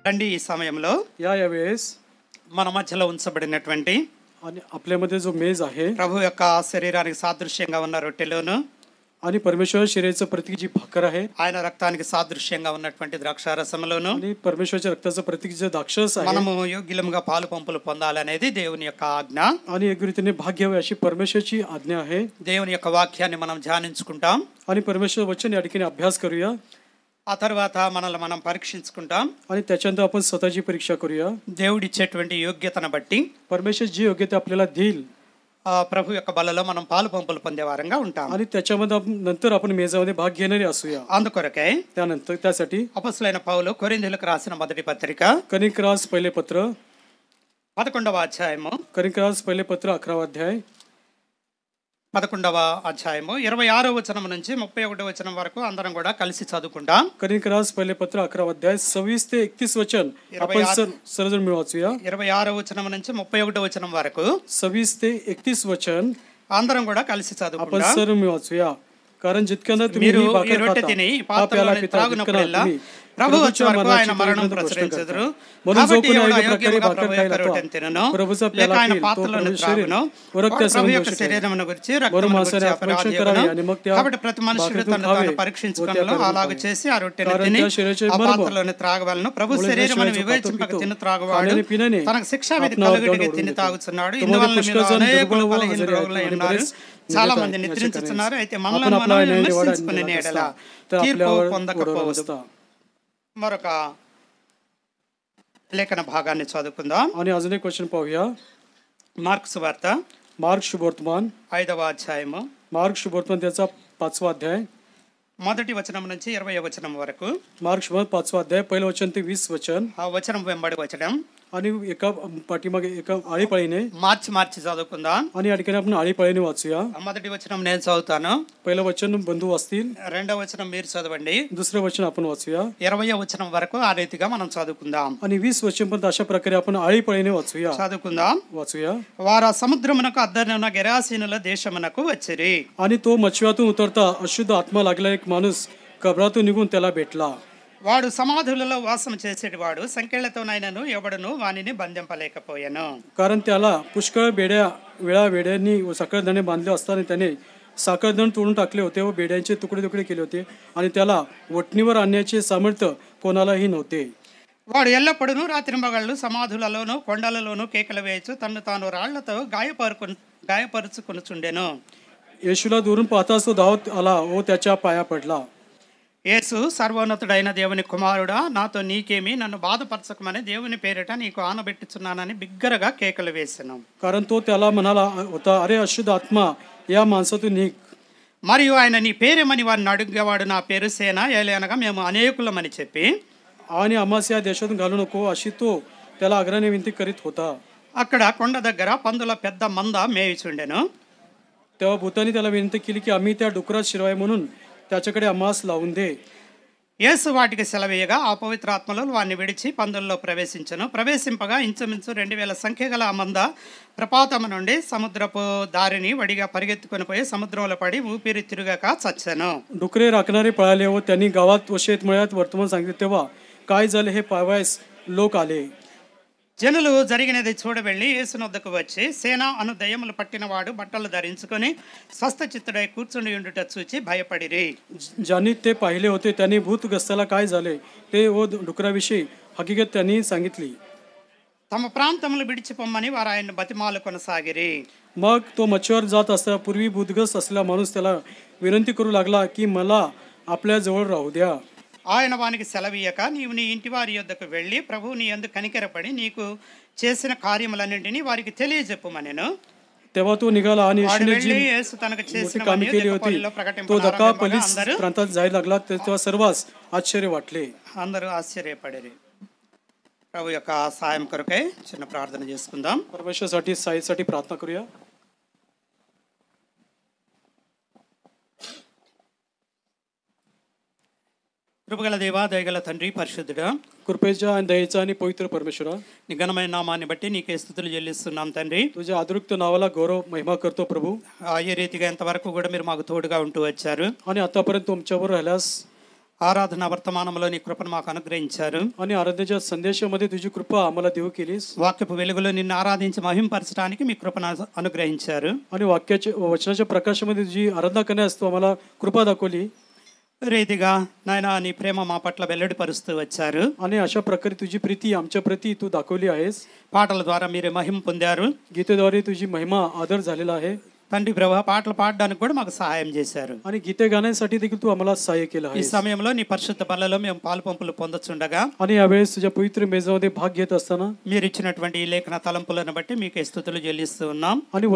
రండి ఈ సమయంలో यावेळेस మన మధ్యలో ఉంచబడినటువంటి आणि आपल्यामध्ये जो मेज आहे ప్రభు యొక్క శరీరానికి సాదృశ్యంగా ఉన్న రొట్టెలోను आणि परमेश्वर शरीराचं प्रतीक जी भाकर आहे ఆయన రక్తానికి సాదృశ్యంగా ఉన్నటువంటి ద్రాక్షారసములోను आणि परमेश्वरच्या रक्ताचं प्रतीक जे द्राक्षरस आहे మనము యోగ్యులముగా పాలు పంపులు పొందాలనేది దేవుని యొక్క ఆజ్ఞ. आणि योग्य रीतीने भाग घ्यावे अशी परमेश्वरची आज्ञा आहे. దేవుని యొక్క వాక్యాన్ని మనం ధ్యానించుకుంటాం आणि परमेश्वर वचन या ठिकाणी अभ्यास करूया. ఆ తర్వాత మనల్ని మనం పరీక్షించుకుంటాం आणि त्याच्यानंतर आपण स्वतःची परीक्षा करूया. దేవుడిచ్చేటువంటి యోగ్యతను బట్టి परमेश्वर जी योग्यता आपल्याला देईल ప్రభు యొక్క బలలో మనం పాలు పంపులు పొందే వారంగా ఉంటాం. आणि त्याच्यामध्ये नंतर आपण मेजामध्ये भाग घेणारे असूया. అందుకొరకే त्यानंतर त्यासाठी అపొస్తలుడైన పౌలు కొరింథీయులకు రాసిన మొదటి పత్రిక कनिकरास पहिले पत्र 11వ అధ్యాయము कनिकरास पहिले पत्र 11वा अध्याय 11వ అధ్యాయము 26వ వచనం నుంచి 31వ వచనం వరకు అందరం కూడా కలిసి చదువుకుంటాం. कनिकरास पहिले पत्र 11वा अध्याय 26 ते 31 वचन आपण सर्वजण मिळून वाचूया. 26వ వచనం నుంచి 31వ వచనం వరకు 26 ते 31 वचन అందరం కూడా కలిసి आपण చదువుకుంటాం. सर्व मिळून वाचूया. कारण जितक्यांदा तुम्ही మీరు ही ఈ भाकर రొట్టె खाता తిని हा प्याला పాత్రలోని पिता త్రాగునప్పుడెల్లా तुम्ही ప్రభు వచ్చే प्रभूच्या వరకు ఆయన मरणाची మరణం पर्यंत गोष्ट ప్రచురించెదరు. करता. म्हणून जो కాబట్టి कोणी ఎవడు अयोग्य प्रकारे అయోగ్యముగా भाकर ప్రభు యొక్క खायला రొట్టెను తినును प्रभूचा లేక प्याला ఆయన पिईल तो పాత్రలోని प्रभू త్రాగును शरीर व रक्त ప్రభు संबंध యొక్క శరీరమును గురించి वरून రక్తమును గురించి माणसाने అపరాధ परीक्षण करावे యెగును. आणि मग त्या కాబట్టి ప్రతి మనుషుడు भाकरीतून తను खावे తాను व పరీక్షించుకొనలో त्या करून అలాగ खावे. చేసి ఆ రొట్టెను कारण తిని त्या शरीराचे ఆ मर्म పాత్రలోని త్రాగవలను. ప్రభు वरून శరీరమును शरीराचे వివేచింపక खातो తిని पितो. త్రాగువాడు खाण्याने पिण्याने తనకు శిక్షా విధి आपणावर కలుగుటకు दंड తిని उडवून తాగుతున్నాడు. तुम्हाला ఇందువల్ల మీరు पुष्कळजण అనేకులు दुर्बळ व బలహీన आजारी రోగులై आहेत. ఉన్నారు. बरेच చాలా निघत మంది आहे. నిద్రించుతున్నారు. అయితే आपण మనల్ని आपला మనం न्याय निवाडा విమర్శించుకునే दिला ఎడల नसता तर తీర్పు आपल्यावर పొందకపోవదు. नसता. మరొక లేఖన భాగాన్ని చదువుకుందాం. आणि अजून एक क्वेश्चन पाहूया. మార్కు సువార్త मार्क शुभवर्तमान 5వ అధ్యాయము मार्क शुभवर्तमान त्याचा 5वा अध्याय మొదటి వచనం నుంచి 20వ వచనం వరకు मार्क शुभवर्तमान 5वा अध्याय पहिलं वचन ते 20 वचन ఆ వచనం వెంబడి వచనం आणि एका पाठीमागे एका आळीपाळीने మార్చి చదువుకుందాం. आणि या ठिकाणी आपण आळीपाळीने वाचूया. మొదటి వచనం నేను చదువుతాను. पहिलं वचन बंधू वाचतील. రెండవ వచనం మీరు చదవండి. दुसरं वचन आपण वाचूया. 20వ వచనం వరకు ఆ రీతిగా మనం చదువుకుందాం. आणि 20 वचन पण अशा प्रकारे आपण आळीपाळीने చదువుకుందాం. वाचूया. వారు సముద్రమునకు అద్దరినున్న గెరాసీనుల దేశమునకు వచ్చిరి. आणि तो मच्छवातून उतरता अशुद्ध आत्मा लागलेला एक माणूस कबरातून निघून त्याला भेटला. వాడు సమాధులలో వాసం చేసేటివాడు సంకెళ్లతోనైనను ఎవడును వానిని బంధింపలేకపోయాను. कारण त्याला पुष्कळ वेड्यांनी व साखळदंडे बांधले असताना त्याने साखळदंड तोडून टाकले होते व बेड्यांचे तुकडे तुकडे केले होते आणि त्याला वटणीवर आणण्याचे सामर्थ्य कोणालाही नव्हते. వాడు ఎల్లప్పుడూ రాత్రింబగళ్ళు సమాధులలోను కొండలలోను కేకలు వేయచ్చు తన్ను తాను రాళ్లతో గాయపరుచుకొనుచుండెను. येशूला दुरून पाहताच तो धावत आला व त्याच्या पाया पडला. యేసు సర్వోన్నతుడైన దేవుని కుమారుడా నాతో నీకేమి నన్ను బాధపరచకమని దేవుని పేరిట నీకు ఆనబెట్టుచున్నానని బిగ్గరగా కేకలు వేసెను. कारण तो त्याला म्हणाला होता अरे अशुद्ध आत्मा या माणसातून निघ. మరియు ఆయన నీ పేరేమని వారిని అడిగేవాడు. నా పేరు సేన ఏలనగా మేము అనేకులమని చెప్పి आणि आम्हास या देशातून घालू नको अशी तो त्याला आग्रहाने विनंती करीत होता. అక్కడ కొండ దగ్గర పందుల పెద్ద మంద మేయుచుండెను. तेव्हा भूतानी त्याला विनंती केली की आम्ही त्या डुकरात शिरवाय म्हणून त्याच्याकडे आम्हास लावून दे. యేసు వాటికి సెలవేయగా ఆ పవిత్ర ఆత్మలో వారిని విడిచి పందుల్లో ప్రవేశించను. ప్రవేశింపగా ఇంచుమించు 2000 సంఖ్య గల ఆ మంద ప్రపాతము నుండి సముద్రపు దారిని వడిగా పరిగెత్తుకొని పోయి సముద్రంలో పడి ఊపిరి తిరుగక చచ్చెను. डुकरे राखणारे पळाले व त्यांनी गावात व शेतमळ्यात वर्तमान सांगितले. तेव्हा काय झाले हे पाहावयास लोक आले. జనులు జరిగినది చూడవెళ్ళి యేసునొద్దకు వచ్చి సేన అను దయ్యములు పట్టినవాడు బట్టలు ధరించుకొని స్వస్థచిత్తుడై కూర్చుని ఉండుట చూచి భయపడిరి. ज्यांनी ते पाहिले होते त्यांनी भूतग्रस्ताला काय झाले ते व डुकराविषयी हकीकत त्यांनी सांगितली. తమ ప్రాంతములు విడిచిపోమ్మని వారు ఆయన బతిమాలు కొనసాగిరి. मग तो मच्छीवर जात असता पूर्वी भूतग्रस्त असलेला माणूस त्याला विनंती करू लागला की मला आपल्या जवळ राहू द्या. ఆయన వానికి సెలవీయక నీవు నీ ఇంటి వారి యొద్దకు వెళ్ళి ప్రభువు నీ యందు కనికరపడి నీకు చేసిన కార్యములన్నింటినీ వారికి తెలియజెప్పుమనెను. तेव्हा तो निघाला आणि येशूने जी యేసు తనకు मोठी చేసిన कामे केली होती तो दकापलीस प्रांतात जायला लागला. तेव्हा सर्वांस आश्चर्य वाटले. అందరూ ఆశ్చర్యపడిరి. ప్రభు యొక్క సహాయం కొరకై చిన్న ప్రార్థన చేసుకుందాం. परमेश्वरासाठी साईसाठी प्रार्थना करूया. కృపగల దేవా దయగల తండ్రి పరిశుద్ధుడా कृपेच्या आणि दयेचा आणि पवित्र परमेश्वरा నీ ఘనమైన నామాన్ని బట్టి నీకే స్తుతులు చెల్లిస్తున్నాం తండ్రి. तुझ्या अदृक्त नावाला गौरव महिमा करतो प्रभू. ఏ రీతిగా ఇంతవరకు కూడా మీరు మాకు తోడుగా ఉంటూ వచ్చారు. आणि आतापर्यंत तुमच्यावर राहिल्यास ఆరాధన వర్తమానంలో నీ కృపను మాకు అనుగ్రహించారు. आणि आराधनेच्या संदेशामध्ये तुझी कृपा आम्हाला देऊ केलीस. వాక్యపు వెలుగులో నిన్ను ఆరాధించి మహింపరచడానికి మీ కృపను అనుగ్రహించారు. आणि वाक्याच्या वचनाच्या प्रकाशामध्ये तुझी आराधना करण्यास तू आम्हाला कृपा दाखवली. రీతిగా నాయన నీ ప్రేమ మా పట్ల వెల్లడిపరుస్తూ వచ్చారు. आणि अशा प्रकारे तुझी प्रीती आमच्या प्रती तू दाखवली आहेस. పాటల ద్వారా మీరే మహిమ పొందారు. गीतेद्वारे तुझी महिमा आदर झालेला आहे. తండ్రి ప్రభు పాటలు పాడడానికి కూడా మాకు సహాయం చేశారు. आणि गीते गाण्यासाठी देखील तू आम्हाला सहाय्य केलं ఈ आहे. సమయంలో నీ పరిశుద్ధ బలలో మేము పాలు పంపులు పొందొచ్చుండగా आणि यावेळेस तुझ्या पवित्र मेजामध्ये भाग घेत असताना మీరు ఇచ్చినటువంటి ఈ లేఖన తలంపులను బట్టి మీకు స్తుతులు చెల్లిస్తూ ఉన్నాం. आणि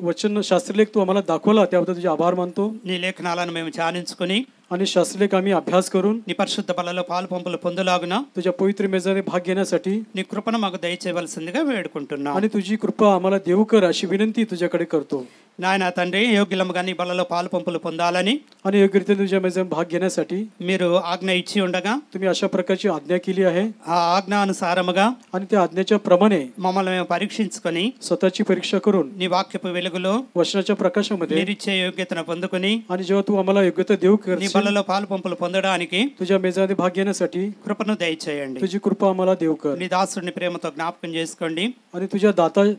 वचन शास्त्रलेख तू आम्हाला दाखवला त्याबद्दल तुझे आभार मानतो. నీ లేఖనాలను మేము ధ్యానించుకుని आणि शास्त्रलेख आम्ही अभ्यास करून నీ పరిశుద్ధ బలలో పాలు పంపులు పొందులాగున तुझ्या पवित्र मेजामध्ये भाग घेण्यासाठी నీ కృపను మాకు దయచేయవలసిందిగా వేడుకుంటున్నాం. आणि तुझी कृपा आम्हाला देऊ कर अशी विनंती तुझ्याकडे करतो. నాయన తండ్రి యోగ్యులముగా నీ బలలో పాలు పంపులు పొందాలని आणि योग्यरीत्या तुझ्या मेजामध्ये भाग घेण्यासाठी మీరు ఆజ్ఞ ఇచ్చి ఉండగా तुम्ही अशा प्रकारची आज्ञा केली आहे. ఆ ఆజ్ఞానుసారముగా आणि त्या आज्ञेच्या प्रमाणे మమ్మల్ని మేము పరీక్షించుకొని स्वतःची परीक्षा करून నీ వాక్యపు వెలుగులో वचनाच्या प्रकाशामध्ये మీరిచ్చే యోగ్యతను పొందుకొని आणि जेव्हा तू आम्हाला योग्यता देऊ నీ करशील బలలో పాలు పంపులు పొందడానికి तुझ्या मेजामध्ये भाग घेण्यासाठी కృపను దయచేయండి. तुझी कृपा आम्हाला देऊ कर. నీ దాసుడిని ప్రేమతో జ్ఞాపకం చేసుకోండి. आणि तुझ्या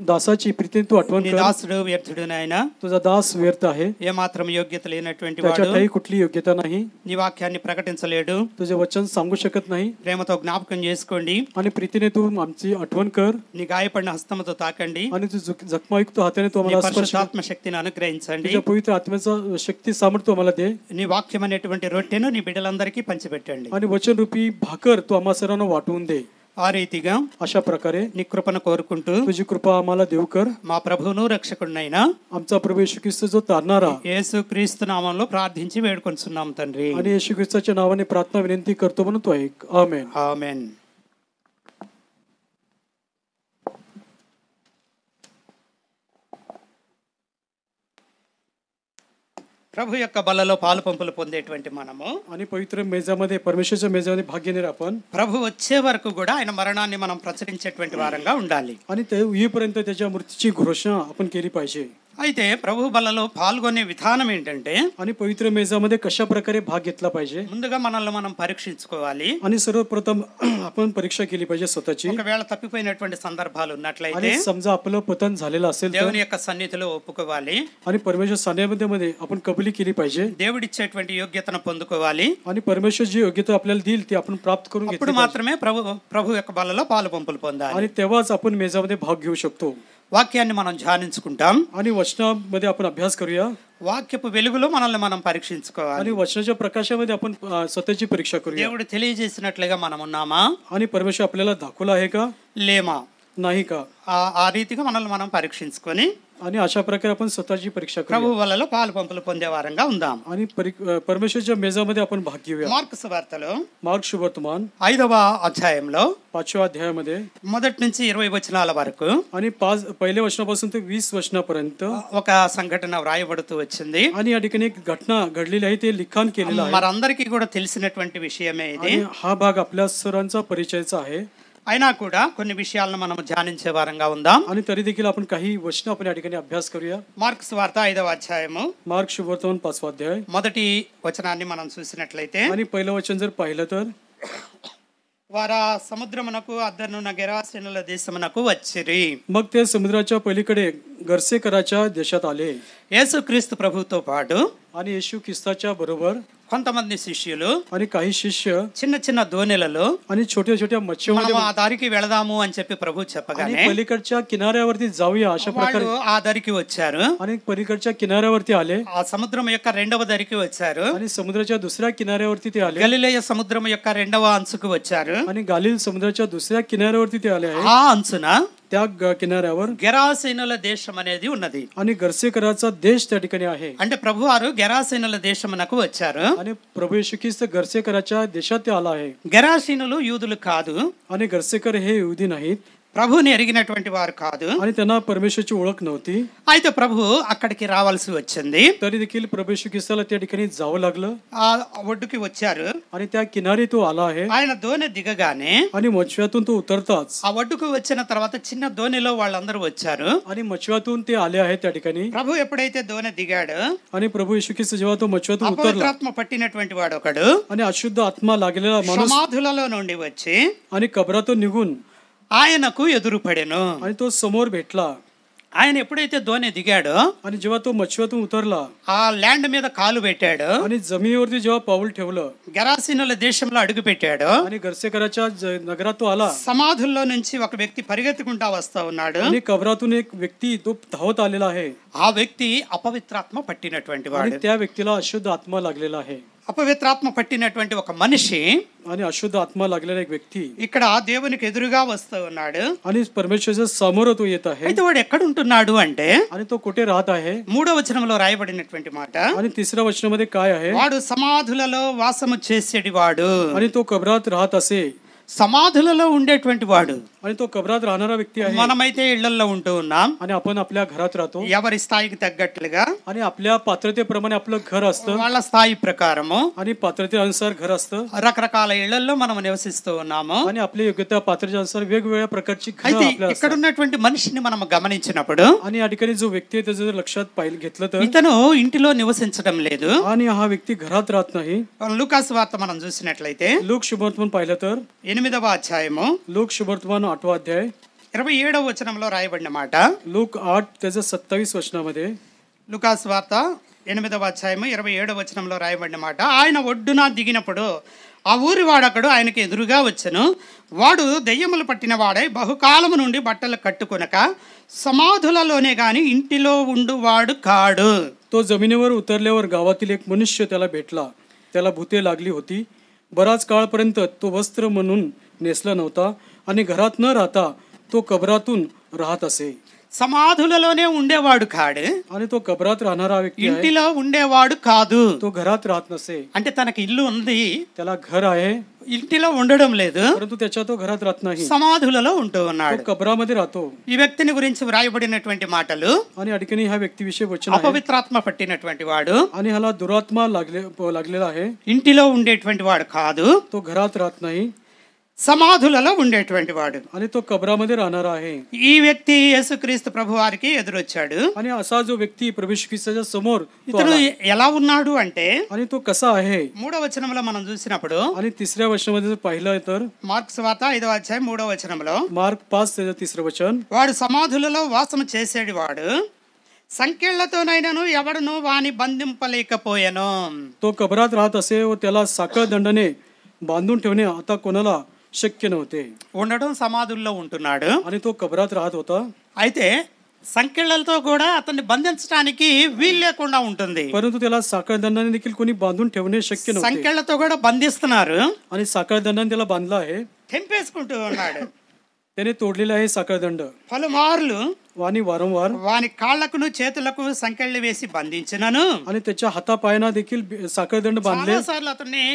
दासाची प्रीतीने तू आठवण నీ कर. దాసుడు వ్యర్థుడు నాయన, तुझा दास व्यर्थ आहे. ఏమాత్రం యోగ్యత లేనటువంటి त्याच्या వాడు काही कुठली योग्यता नाही. నీ వాక్యాన్ని ప్రకటించలేడు. तुझे वचन सांगू शकत नाही. ప్రేమతో జ్ఞాపకం చేసుకోండి. आणि प्रीतीने तू आमची आठवण कर. నీ గాయపడిన హస్తముతో తాకండి. आणि तू जखमायुक्त हाताने तू నీ आम्हाला स्पर्श कर. పరిశుద్ధాత్మ శక్తిని అనుగ్రహించండి. तुझ्या पवित्र आत्म्याचा शक्ती सामर्थ्य आम्हाला दे. నీ వాక్యం అనేటువంటి రొట్టెను నీ బిడ్డలందరికీ పంచిపెట్టండి. आणि वचन रूपी भाकर तू आम्हा सर्वांना वाटवून दे. ఆ రీతిగా अशा प्रकारे నీ కృపను కోరుకుంటూ तुझी कृपा आम्हाला देऊ कर. మా ప్రభువును రక్షకుడినైన आमचा प्रभू येशू ख्रिस्त जो तारणारा యేసు క్రీస్తు నామంలో ప్రార్థించి వేడుకొంచున్నాం తండ్రి. आणि येशू ख्रिस्ताच्या नावाने प्रार्थना विनंती करतो म्हणून तो ऐक. आमेन. ఆమేన్. ప్రభు యొక్క బలలో పాలు పంపులు పొందేటువంటి మనము आणि पवित्र मेजामध्ये परमेश्वरच्या मेजामध्ये भाग घेणारे आपण ప్రభు వచ్చే వరకు కూడా ఆయన మరణాన్ని మనం ప్రచురించేటువంటి వారంగా ఉండాలి. आणि ते येईपर्यंत त्याच्या मृत्यूची घोषणा आपण केली पाहिजे. అయితే ప్రభు బలలో పాల్గొనే విధానం ఏంటంటే आणि पवित्र मेजामध्ये कशा प्रकारे भाग घेतला पाहिजे. ముందుగా మనల్ని మనం పరీక్షించుకోవాలి. आणि सर्वप्रथम आपण परीक्षा केली पाहिजे स्वतःची. ఒకవేళ తప్పిపోయినటువంటి సందర్భాలు ఉన్నట్లయితే आणि समजा आपलं पतन झालेलं असेल तर దేవుని యొక్క సన్నిధిలో ఒప్పుకోవాలి. आणि परमेश्वर सान्निध्यामध्ये आपण कबुली केली पाहिजे. దేవుడిచ్చేటువంటి యోగ్యతను పొందుకోవాలి. आणि परमेश्वर जी योग्यता आपल्याला देईल ती आपण प्राप्त करून అప్పుడు घेतली మాత్రమే ప్రభు యొక్క బలలో పాలు పంపులు పొందాలి. आणि तेव्हाच आपण मेजामध्ये भाग घेऊ शकतो. వాక్యాన్ని మనం ధ్యానించుకుంటాం. आणि वचनामध्ये आपण अभ्यास करूया. వాక్యపు వెలుగులో మనల్ని మనం పరీక్షించుకోవాలి. आणि वचनाच्या प्रकाशामध्ये आपण स्वतःची परीक्षा करूया. దేవుడు తెలియజేసినట్లుగా మనం ఉన్నామా आणि परमेश्वर आपल्याला दाखवला आहे का లేమా नाही का. ఆ రీతిగా మనల్ని మనం పరీక్షించుకొని आणि अशा प्रकारे आपण स्वतःची परीक्षा ప్రభు करूया. వలలో పాలు పంపులు పొందే వారంగా ఉందాం. आणि परमेश्वरच्या मेजामध्ये आपण भाग घेऊया. మార్కు సువార్తలో मार्क शुभवर्तमान 5వ అధ్యాయంలో 5व्या अध्यायामध्ये మొదటి నుంచి 20 వచనాల వరకు आणि 5 पहिल्या वचनापासून ते 20 वचनापर्यंत ఒక సంఘటన వ్రాయబడుతూ వచ్చింది. आणि या ठिकाणी एक घटना घडलेली आहे. ते लिखाण केलेलं आहे. మనందరికీ కూడా తెలిసినటువంటి విషయమే ఇది. आणि हा भाग आपल्या सर्वांचा परिचयचा आहे. అయినా కూడా కొన్ని విషయాలను మనం ధ్యానించే వారంగా ఉందాం. आणि तरी देखील आपण काही वचन आपण या ठिकाणी अभ्यास करूया. మార్కు సువార్త 5వ అధ్యాయము मार्क शुभवर्तमान 5वा अध्याय మొదటి వచనాన్ని మనం చూసినట్లయితే आणि पहिलं वचन जर पाहिलं तर వారా సముద్రమునకు అద్దరునున్న గెరాసేనుల దేశమునకు వచ్చిరి. मग ते समुद्राच्या पलीकडे गर्सेकराच्या देशात आले. యేసుక్రీస్తు ప్రభుతో పాటు आणि येशू ख्रिस्ताच्या बरोबर కొంతమంది శిష్యులు आणि काही शिष्य చిన్న చిన్న దోణెలలో आणि छोट्या छोट्या मच्छीमध्ये మనం ఆ దారికి వెళదాము అని చెప్పి ప్రభు आणि చెప్పగానే पलीकडच्या किनाऱ्यावरती जाऊया अशा प्रकारे వాళ్ళు ఆ దరికి వచ్చారు. आणि पलीकडच्या किनाऱ्यावरती आले. ఆ సముద్రం యొక్క రెండవ దరికి వచ్చారు. आणि समुद्राच्या दुसऱ्या किनाऱ्यावरती ते आले. గలిలయ సముద్రం యొక్క రెండవ అంచుకు వచ్చారు. आणि गालिल समुद्राच्या दुसऱ्या किनाऱ्यावरती ते आले आहे. ఆ అంచున त्या किनाऱ्यावर గెరాసేనుల దేశం అనేది ఉన్నది. आणि गर्सेकराचा देश त्या ठिकाणी आहे. అంటే ప్రభు వారు గెరాసేనుల దేశమునకు వచ్చారు. आणि प्रभू येशू ख्रिस्त गर्सेकराच्या देशात ते आला आहे. గెరాసీనులు యూదులు కాదు. आणि गर्सेकर हे यहुदी नाहीत. ప్రభుని ఎరిగినటువంటి వారు కాదు. आणि त्यांना परमेश्वराची ओळख नव्हती. అయితే ప్రభు అక్కడికి రావాల్సి వచ్చింది. तरी देखील प्रभू येशू ख्रिस्ताला त्या ठिकाणी जावं लागलं ఆ ఒడ్డుకి వచ్చారు. आणि त्या किनारी तो आला आहे ఆయన దోణి దిగగానే आणि मचव्यातून तो उतरताच ఆ ఒడ్డుకు వచ్చిన తర్వాత చిన్న దోణిలో వాళ్ళందరూ వచ్చారు. आणि मचव्यातून ते आले आहेत त्या ठिकाणी. ప్రభు ఎప్పుడైతే దోణి దిగాడు, आणि प्रभू येशू ख्रिस्त जेव्हा तो मचव्यातून उतरला అపవిత్రాత్మ పట్టినటువంటి వాడు ఒకడు आणि अशुद्ध आत्मा लागलेला माणूस సమాధులలో నుండి వచ్చి आणि कबरातून निघून ఆయనకు ఎదురుపడెను. आणि तो समोर भेटला. ఆయన ఎప్పుడైతే దోణి దిగాడో आणि जेव्हा तो मचव्यातून उतरला ఆ ల్యాండ్ మీద కాలు పెట్టాడు, आणि जमिनीवरती जेव्हा पाऊल ठेवलं గెరాసీనుల దేశంలో అడుగు పెట్టాడు. आणि गर्सेकराच्या नगरात तो आला సమాధుల్లో నుంచి ఒక వ్యక్తి పరిగెత్తుకుంటా వస్తా ఉన్నాడు. आणि कबरातून एक व्यक्ती तो धावत आलेला आहे ఆ వ్యక్తి అపవిత్రాత్మ పట్టినటువంటి आणि వాడు. त्या व्यक्तीला अशुद्ध आत्मा लागलेला आहे. అపవిత్రాత్మ పట్టినటువంటి ఒక మనిషి आणि अशुद्ध आत्मा लागलेला एक व्यक्ती ఇక్కడ దేవునికి ఎదురుగా వస్తూ ఉన్నాడు. आणि परमेश्वराच्या समोर तो येत आहे. అయితే వాడు ఎక్కడ ఉంటున్నాడు అంటే आणि तो कुठे राहत आहे 3వ వచనంలో రాయబడినటువంటి మాట, आणि 3ऱ्या वचनामध्ये काय आहे, వాడు సమాధులలో వాసము చేసేటి వాడు. आणि तो कबरात राहत असे. సమాధులలో ఉండేటువంటి వాడు. आणि तो कबरात राहणारा व्यक्ती आहे. మనమైతే ఇళ్లలో ఉంటూ ఉన్నాం, आणि आपण आपल्या घरात राहतो ఎవరి స్థాయికి తగ్గట్లుగా आणि आपल्या पात्रतेप्रमाणे आपलं घर असतं వాళ్ళ స్థాయి ప్రకారము आणि पात्रतेनुसार घर असतं రకరకాల ఇళ్లలో మనం నివసిస్తూ ఉన్నాము. आणि आपल्या योग्यता पात्रतेनुसार वेगवेगळ्या प्रकारची घरं అయితే आपल्या ఇక్కడ असतात. ఉన్నటువంటి మనిషిని మనం గమనించినప్పుడు आणि या ठिकाणी जो व्यक्ती आहे त्याचं जर लक्षात घेतलं तर ఇతను ఇంటిలో నివసించడం లేదు. आणि हा వ్యक्ती घरात राहत नाही. లూకాసు వార్త మనం చూసినట్లయితే लोक शुभवर्तमान पाहिलं तर 8వ అధ్యాయము लोक शुभवर्तमान 8वा अध्याय 27వ వచనంలో రాయబడిన మాట. लोक 8 त्याच्या 27 वचनामध्ये లూకాసు వార్త 8వ అధ్యాయము 27వ వచనంలో రాయబడిన మాట, ఆయన ఒడ్డున దిగినప్పుడు ఆ ఊరి వాడొకడు ఆయనకి ఎదురుగా వచ్చెను. వాడు దెయ్యములు పట్టిన వాడై బహుకాలము నుండి బట్టలు కట్టుకొనక సమాధులలోనే గాని ఇంటిలో ఉండువాడు కాడు. तो जमिनीवर उतरल्यावर गावातील एक मनुष्य त्याला भेटला. त्याला भूते लागली होती. बराच काळपर्यंत तो वस्त्र म्हणून नेसला नव्हता आणि घरात न राहता तो कबरातून राहत असे. సమాధులలోనే ఉండేవాడు కాడు, आणि तो कबरात राहणारा व्यक्ती आहे. ఇంటిలో ఉండేవాడు కాదు. तो घरात राहत नसे. అంటే తనకి ఇల్లు ఉంది, त्याला घर आहे ఇంటిలో ఉండడం లేదు, परंतु त्याच्या तो घरात राहत नाही. సమాధులలో ఉంటూ तो ఉన్నాడు. कबरामध्ये राहतो. ఈ వ్యక్తిని గురించి వ్రాయబడినటువంటి మాటలు, आणि या ठिकाणी ह्या व्यक्तीविषयी वचन आहे. అపవిత్రాత్మ పట్టినటువంటి వాడు आणि ह्याला दुरात्मा लागलेला आहे. ఇంటిలో ఉండేటువంటి వాడు కాదు, तो घरात राहत नाही సమాధులలో ఉండేటువంటి వాడు. आणि तो कबरामध्ये राहणारा आहे. ఈ వ్యక్తి యేసుక్రీస్తు ప్రభు వారికి ఎదురొచ్చాడు. आणि असा जो व्यक्ती प्रभू येशू ख्रिस्ताच्या समोर तो ఇతడు आला. ఎలా ఉన్నాడు అంటే आणि तो कसा आहे 3వ వచనంలో మనం చూసినప్పుడు, आणि 3ऱ्या वचनामध्ये जर पाहिलं तर మార్క్స్ వార్త 5వ అధ్యాయం 3వ వచనంలో, मार्क 5 त्याचं 3रं वचन, వాడు సమాధులలో వాసము చేసేది వాడు, సంకెళ్లతోనైనను ఎవడును వాని బంధింపలేకపోయెను. तो कबरात राहत असे व त्याला साखळ दंडाने बांधून ठेवणे आता कोणाला शक्य नव्हते. ఉండడం సమాధుల్లో ఉంటున్నాడు. आणि तो कबरात राहत होता. అయితే సంకెళ్లతో కూడా అతన్ని బంధించడానికి వీలు లేకుండా ఉంటుంది. परंतु त्याला साखळ दंडाने देखील कोणी बांधून ठेवणे शक्य नव्हते. సంకెళ్లతో కూడా బంధిస్తున్నారు, आणि साखळ दंडाने त्याला बांधला आहे. తెంపేసుకుంటూ ఉన్నాడు. त्याने तोडलेला आहे साखळ दंड. పలుమార్లు आणि वारंवार వాని కాళ్లకును చేతులకు సంకెళ్ళు వేసి బంధించినను, आणि त्याच्या हातापायांना देखील साखळ दंड बांधले. చాలా సార్లు అతన్ని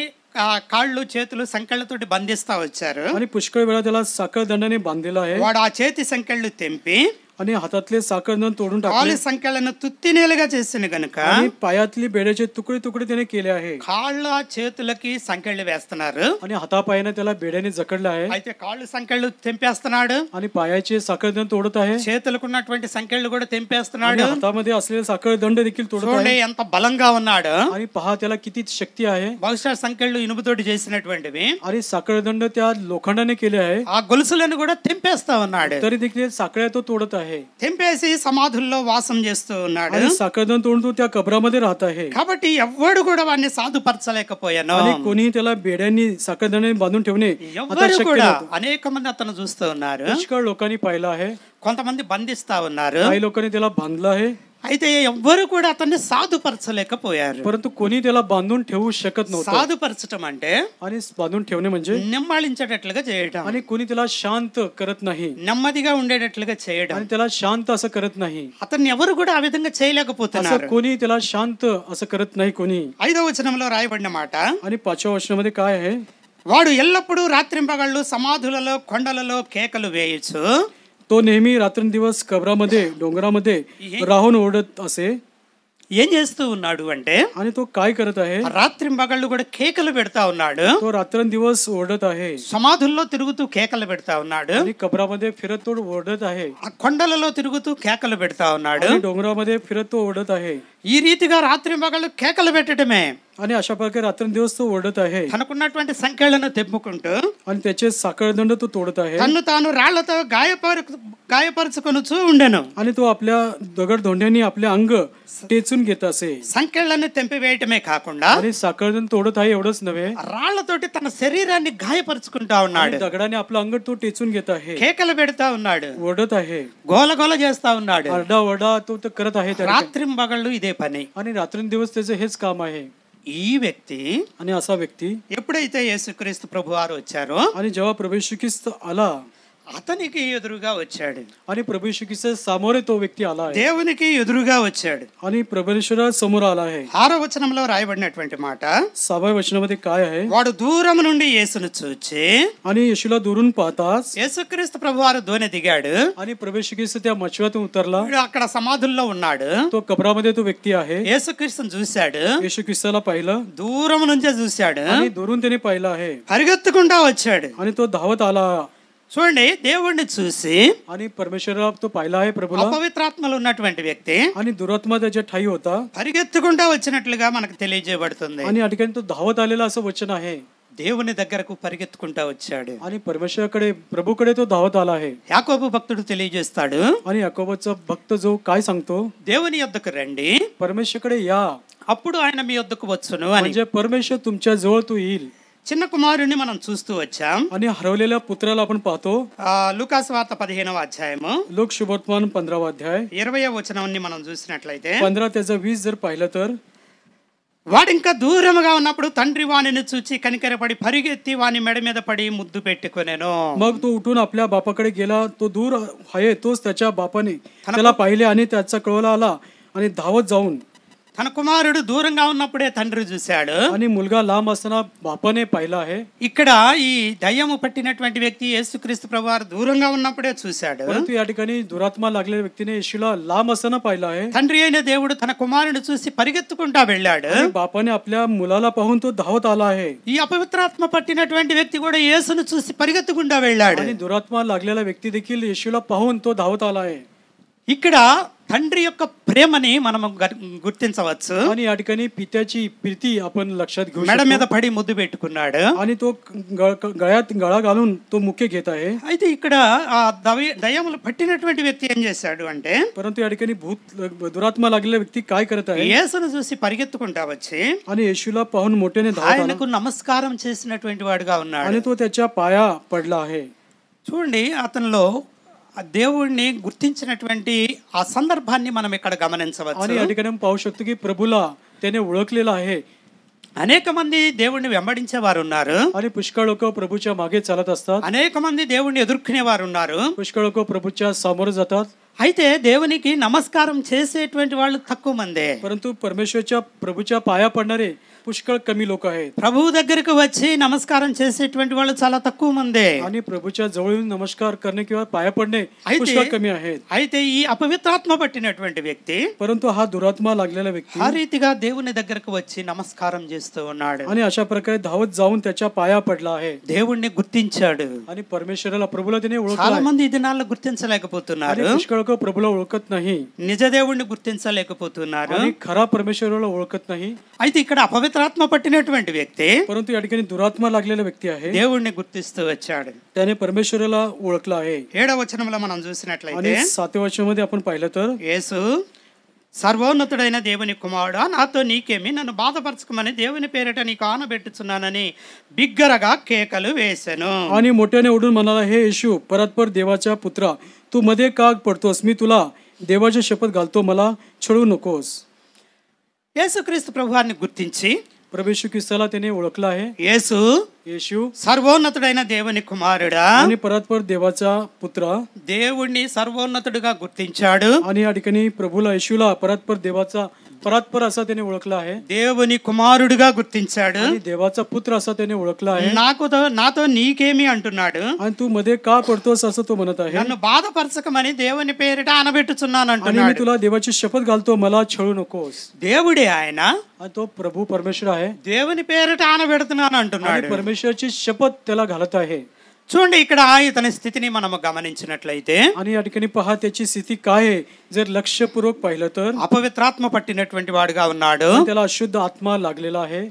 కాళ్ళు చేతులు సంకెళ్లతోటి బంధిస్తా వచ్చారు. आणि पुष्कळ वेळा त्याला साखळ दंडाने बांधलेला आहे. వాడు ఆ చేతి సంకెళ్ళు తెంపి आणि हातातले साखळ दंड तोडून కాలి टाकले. సంకెళ్లను తుత్తినేలుగా చేసిన గనుక आणि पायातली बेड्याचे तुकडे तुकडे त्याने केले आहे. కాళ్ళ చేతులకి సంకెళ్ళు వేస్తున్నారు. आणि हातापायाने त्याला बेड्याने जकडलं आहे. అయితే కాళ్ళు సంకెళ్ళు తెంపేస్తున్నాడు, आणि पायाचे साखळ दंड तोडत आहे. చేతులకున్నటువంటి సంకెళ్ళు కూడా आणि తెంపేస్తున్నాడు. हातामध्ये असलेले साखळ दंड देखील तोडत చూడండి आहे. ఎంత బలంగా ఉన్నాడు. आणि पहा त्याला किती शक्ती आहे. బహుశా సంకెళ్ళు ఇనుముతోటి చేసినటువంటివి, आणि साखळ दंड त्या लोखंडाने केले आहे. ఆ గొలుసులను కూడా తెంపేస్తా ఉన్నాడు. तरी देखील साखळ्या तो तोडत आहे. తెంపేసి సమాధుల్లో వాసం చేస్తూ ఉన్నాడు. आणि साखळ दंड तोडून तो त्या कबरामध्ये राहत आहे. కాబట్టి ఎవ్వడు కూడా వాడిని సాధుపరచలేకపోయాను. आणि कोणीही त्याला बेड्यांनी साखळ दंडाने बांधून ठेवणे आता ఎవ్వరు शक्य కూడా, नव्हतं. అనేక మంది అతను చూస్తూ ఉన్నారు. पुष्कळ लोकांनी पाहिलं आहे. కొంతమంది బంధిస్తా ఉన్నారు. काही लोकांनी त्याला बांधलं आहे. అయితే ఎవ్వరు కూడా అతన్ని సాధుపరచలేకపోయారు. परंतु कोणी त्याला बांधून ठेवू शकत नव्हतं. సాధుపరచటం అంటే आणि बांधून ठेवणे म्हणजे నిమ్మాళించేటట్లుగా చేయటం, आणि कोणी त्याला शांत करत नाही. నెమ్మదిగా ఉండేటట్లుగా చేయడం. आणि त्याला शांत असं करत नाही. అతన్ని ఎవరు కూడా ఆ విధంగా असं చేయలేకపోతున్నారు. कोणी त्याला शांत असं करत नाही कोणी. 5వ వచనంలో రాయబడిన మాట, आणि 5व्या वचनामध्ये काय आहे వాడు ఎల్లప్పుడూ రాత్రింపగళ్ళు సమాధులలో కొండలలో కేకలు వేయచ్చు. तो नेहमी रात्रंदिवस कबरामध्ये डोंगरामध्ये राहून ओढत असे. ఏం చేస్తూ ఉన్నాడు అంటే आणि तो काय करत आहे? రాత్రింపగళ్ళు కూడా కేకలు పెడతా ఉన్నాడు. तो रात्रंदिवस ओढत आहे సమాధుల్లో తిరుగుతూ కేకలు పెడతా ఉన్నాడు. आणि कबरामध्ये फिरत तो ओढत आहे. ఆ కొండలలో తిరుగుతూ కేకలు పెడతా ఉన్నాడు. आणि डोंगरामध्ये फिरत तो ओढत आहे. ఈ రీతిగా రాత్రింపగళ్ళు కేకలు పెట్టడమే. आणि अशा प्रकारे रात्रंदिवस तो ओढत आहे తనకున్నటువంటి సంఖ్యలను తెంపుకుంటూ आणि त्याचे साखळदंड तो तोडत आहे. తన్ను తాను రాళ్లతో గాయపరుచుకొనుచూ ఉండెను. आणि तो आपल्या दगडधोंड्यांनी आपले अंग टेचून घेत असे. సంఖ్యలను తెంపివేయటమే కాకుండా आणि साखळदंड तोडत आहे एवढंच नव्हे, రాళ్లతోటి తన శరీరాన్ని గాయపరుచుకుంటా ఉన్నాడు. आणि दगडाने आपलं अंग तो टेचून घेत आहे, కేకలు పెడతా ఉన్నాడు, ओढत आहे, గోలగోల చేస్తా ఉన్నాడు. आरडाओरडा तो करत आहे. రాత్రింబగళ్ళు ఇదే పని. आणि रात्रंदिवस त्याचं हेच काम आहे. ఈ వ్యక్తి आणि असा व्यक्ती ఎప్పుడైతే యేసుక్రీస్తు ప్రభువారు వచ్చారో आणि जेव्हा प्रभू येशू ख्रिस्त आला అతనికి ఎదురుగా వచ్చాడు. आणि प्रभू येशू ख्रिस्त सामोरे तो व्यक्ती आला आहे దేవునికి ఎదురుగా వచ్చాడు. आणि परमेश्वरा समोर आला आहे. 6వ వచనంలో రాయబడినటువంటి మాట, 6व्या वचनामध्ये काय आहे? వాడు దూరం నుండి యేసును చూచి आणि येशूला दुरून पाहताच యేసుక్రీస్తు ప్రభువారు దోణి దిగాడు. आणि प्रभू येशू ख्रिस्त त्या मचव्यातून उतरला. వీడు అక్కడ సమాధుల్లో ఉన్నాడు. तो कबरामध्ये तो व्यक्ती आहे. యేసుక్రీస్తును చూశాడు, येशू ख्रिस्ताला पाहिलं దూరం నుంచే చూశాడు, आणि दुरून त्याने पाहिलं आहे పరిగెత్తుకుంటా వచ్చాడు. आणि तो धावत आला. చూడండి, దేవుణ్ణి చూసి आणि परमेश्वराला तो पाहिला आहे प्रभूला. అపవిత్రాత్మలు ఉన్నటువంటి వ్యక్తి आणि दुरात्मा त्याच्या ठाई होता పరిగెత్తుకుంటా వచ్చినట్లుగా మనకు తెలియజేయబడుతుంది. आणि या ठिकाणी तो धावत आलेला असं वचन आहे. దేవుని దగ్గరకు పరిగెత్తుకుంటా వచ్చాడు. आणि परमेश्वराकडे प्रभूकडे तो धावत आला आहे. యాకోబు భక్తుడు తెలియజేస్తాడు, आणि याकोबाचा भक्त जो काय सांगतो, దేవుని యొద్దకు రండి, परमेश्वराकडे या, అప్పుడు ఆయన మీ యొద్దకు వచ్చును అని. म्हणजे परमेश्वर तुमच्या जवळ तो येईल. చిన్న కుమారుని మనం చూస్తూ వచ్చాం. आणि हरवलेल्या पुत्राला आपण पाहतो. లూకాసు వార్త 15వ అధ్యాయము लोक शुभवर्तमान 15वा अध्याय 20వ వచనాన్ని మనం చూసినట్లయితే 15 त्याचा 20 जर पाहिलं तर, వాడింకా దూరముగా ఉన్నప్పుడు తండ్రి వానిని చూచి కనికరపడి పరిగెత్తి వాని మెడ మీద పడి ముద్దు పెట్టుకొనెను. मग तो उठून आपल्या बापाकडे गेला. तो दूर आहे तोच त्याच्या बापाने त्याला पाहिले आणि त्याचा कळवला आला आणि धावत जाऊन తన కుమారుడు దూరంగా ఉన్నప్పుడే తండ్రి చూశాడు. आणि मुलगा लांब असताना बापाने पाहिला आहे. ఇక్కడ ఈ దయ్యము పట్టినటువంటి వ్యక్తి యేసుక్రీస్తు ప్రభువారు దూరంగా ఉన్నప్పుడే చూశాడు. परंतु या ठिकाणी दुरात्मा लागलेल्या व्यक्तीने येशूला लांब असताना पाहिलं आहे. తండ్రి అయిన దేవుడు తన కుమారుడు చూసి పరిగెత్తుకుంటా వెళ్ళాడు. आणि बापाने आपल्या मुलाला पाहून तो धावत आला आहे. ఈ అపవిత్రాత్మ పట్టినటువంటి వ్యక్తి కూడా యేసును చూసి పరిగెత్తుకుంటా వెళ్ళాడు. आणि दुरात्मा लागलेला व्यक्ती देखील येशूला पाहून तो धावत आला आहे. ఇక్కడ తండ్రి యొక్క ప్రేమని మనం గుర్తించవచ్చు. आणि या ठिकाणी पित्याची प्रीती आपण लक्षात घेऊ మెడ మీద शकतो. పడి ముద్దు పెట్టుకున్నాడు. आणि तो गळ्यात गळा घालून तो मुख्य घेत आहे. అయితే ఇక్కడ ఆ దయ్యములు పట్టినటువంటి వ్యక్తి ఏం చేశాడు అంటే, परंतु या ठिकाणी दुरात्मा लागलेला व्यक्ती काय करत आहे? యేసును చూసి పరిగెత్తుకుంటా వచ్చి आणि येशूला पाहून मोठ्याने धावत आला ఆయనకు నమస్కారం చేసినటువంటి వాడుగా ఉన్నాడు. आणि तो त्याच्या पाया पडला आहे. చూడండి, అతనిలో ఆ దేవుణ్ణి గుర్తించినటువంటి ఆ సందర్భాన్ని మనం ఇక్కడ గమనించవచ్చు. आणि या ठिकाणी पाहू शकतो की प्रभूला त्याने ओळखलेला आहे. అనేక మంది దేవుణ్ణి వెంబడించే వారు ఉన్నారు. आणि पुष्कळ लोक प्रभूच्या मागे चालत असतात. అనేక మంది దేవుణ్ణి ఎదుర్కొనే వారు ఉన్నారు. पुष्कळ लोक प्रभूच्या समोर जातात. అయితే దేవునికి నమస్కారం చేసేటువంటి వాళ్ళు తక్కువ మందే. परंतु परमेश्वरच्या प्रभूच्या पाया पडणारे पुष्कळ कमी लोक आहेत. ప్రభువు దగ్గరకు వచ్చి నమస్కారం చేసేటువంటి వాళ్ళు చాలా తక్కువ మందే. आणि प्रभूच्या जवळून नमस्कार करणे किंवा पाया पडणे पुष्कळ कमी आहेत. అయితే ఈ అపవిత్రాత్మ పట్టినటువంటి వ్యక్తి परंतु हा दुरात्मा लागलेला व्यक्ती ఆ రీతిగా దేవుని దగ్గరకు వచ్చి నమస్కారం చేస్తూ ఉన్నాడు. आणि अशा प्रकारे धावत जाऊन त्याच्या पाया पडला आहे. దేవుణ్ణి గుర్తించాడు. आणि परमेश्वराला प्रभूला त्याने చాలా ओळखला. మంది ఈ దినాల్లో గుర్తించలేకపోతున్నారు. आणि पुष्कळ लोक प्रभूला ओळखत नाही. నిజ దేవుణ్ణి గుర్తించలేకపోతున్నారు. आणि खरा परमेश्वराला ओळखत नाही. అయితే ఇక్కడ అపవిత్రాత్మ పట్టినటువంటి వ్యక్తి परंतु या ठिकाणी दुरात्मा लागलेला व्यक्ती आहे. దేవుణ్ణి గుర్తిస్తూ వచ్చాడు. त्याने परमेश्वराला ओळखला आहे. 7వ వచనంలో మనం చూసినట్లయితే, आणि 7व्या वचनामध्ये आपण पाहिलं तर, యేసు సర్వోన్నతుడైన దేవుని కుమారుడా, నాతో నీకేమి, నన్ను బాధపరచుకోమని దేవుని పేరిట నీకు ఆనబెట్టుచున్నానని బిగ్గరగా కేకలు వేసెను. आणि मोठ्याने ओढून म्हणाला, हे येशू परात्पर देवाच्या पुत्रा, तू मध्ये का पडतोस? मी तुला देवाची शपथ घालतो, मला छळू नकोस. యేసుక్రీస్తు ప్రభువారిని గుర్తించి प्रभू येशू ख्रिस्ताला त्याने ओळखला आहे. యేసు येशू సర్వోన్నతుడైన దేవుని కుమారుడా, आणि परात्पर देवाचा पुत्र దేవుణ్ణి సర్వోన్నతుడిగా గుర్తించాడు. आणि या ठिकाणी प्रभूला येशूला परात्पर देवाचा परात्पर असा त्याने ओळखला आहे దేవుని కుమారుడిగా గుర్తించాడు. आणि देवाचा पुत्र असा त्याने ओळखला आहे నాతో నీకేమి అంటున్నాడు. आणि तू मध्ये का पडतोस असं तो म्हणत आहे నన్ను బాధపరచకమని దేవుని పేరిట అనబెట్టుచున్నాను आणि मी అంటున్నాడు. तुला देवाची शपथ घालतो मला छळू नकोस దేవుడే ఆయన, आणि तो प्रभू परमेश्वर आहे దేవుని పేరిట ఆనబెడుతున్నాను आणि అంటున్నాడు. परमेश्वरची शपथ त्याला घालत आहे చూడండి, ఇక్కడ ఇతని స్థితిని మనము గమనించినట్లయితే आणि या ठिकाणी पहा त्याची स्थिती काय आहे जर लक्षपूर्वक पाहिलं तर అపవిత్రాత్మ పట్టినటువంటి వాడుగా ఉన్నాడు. त्याला अशुद्ध आत्मा लागलेला आहे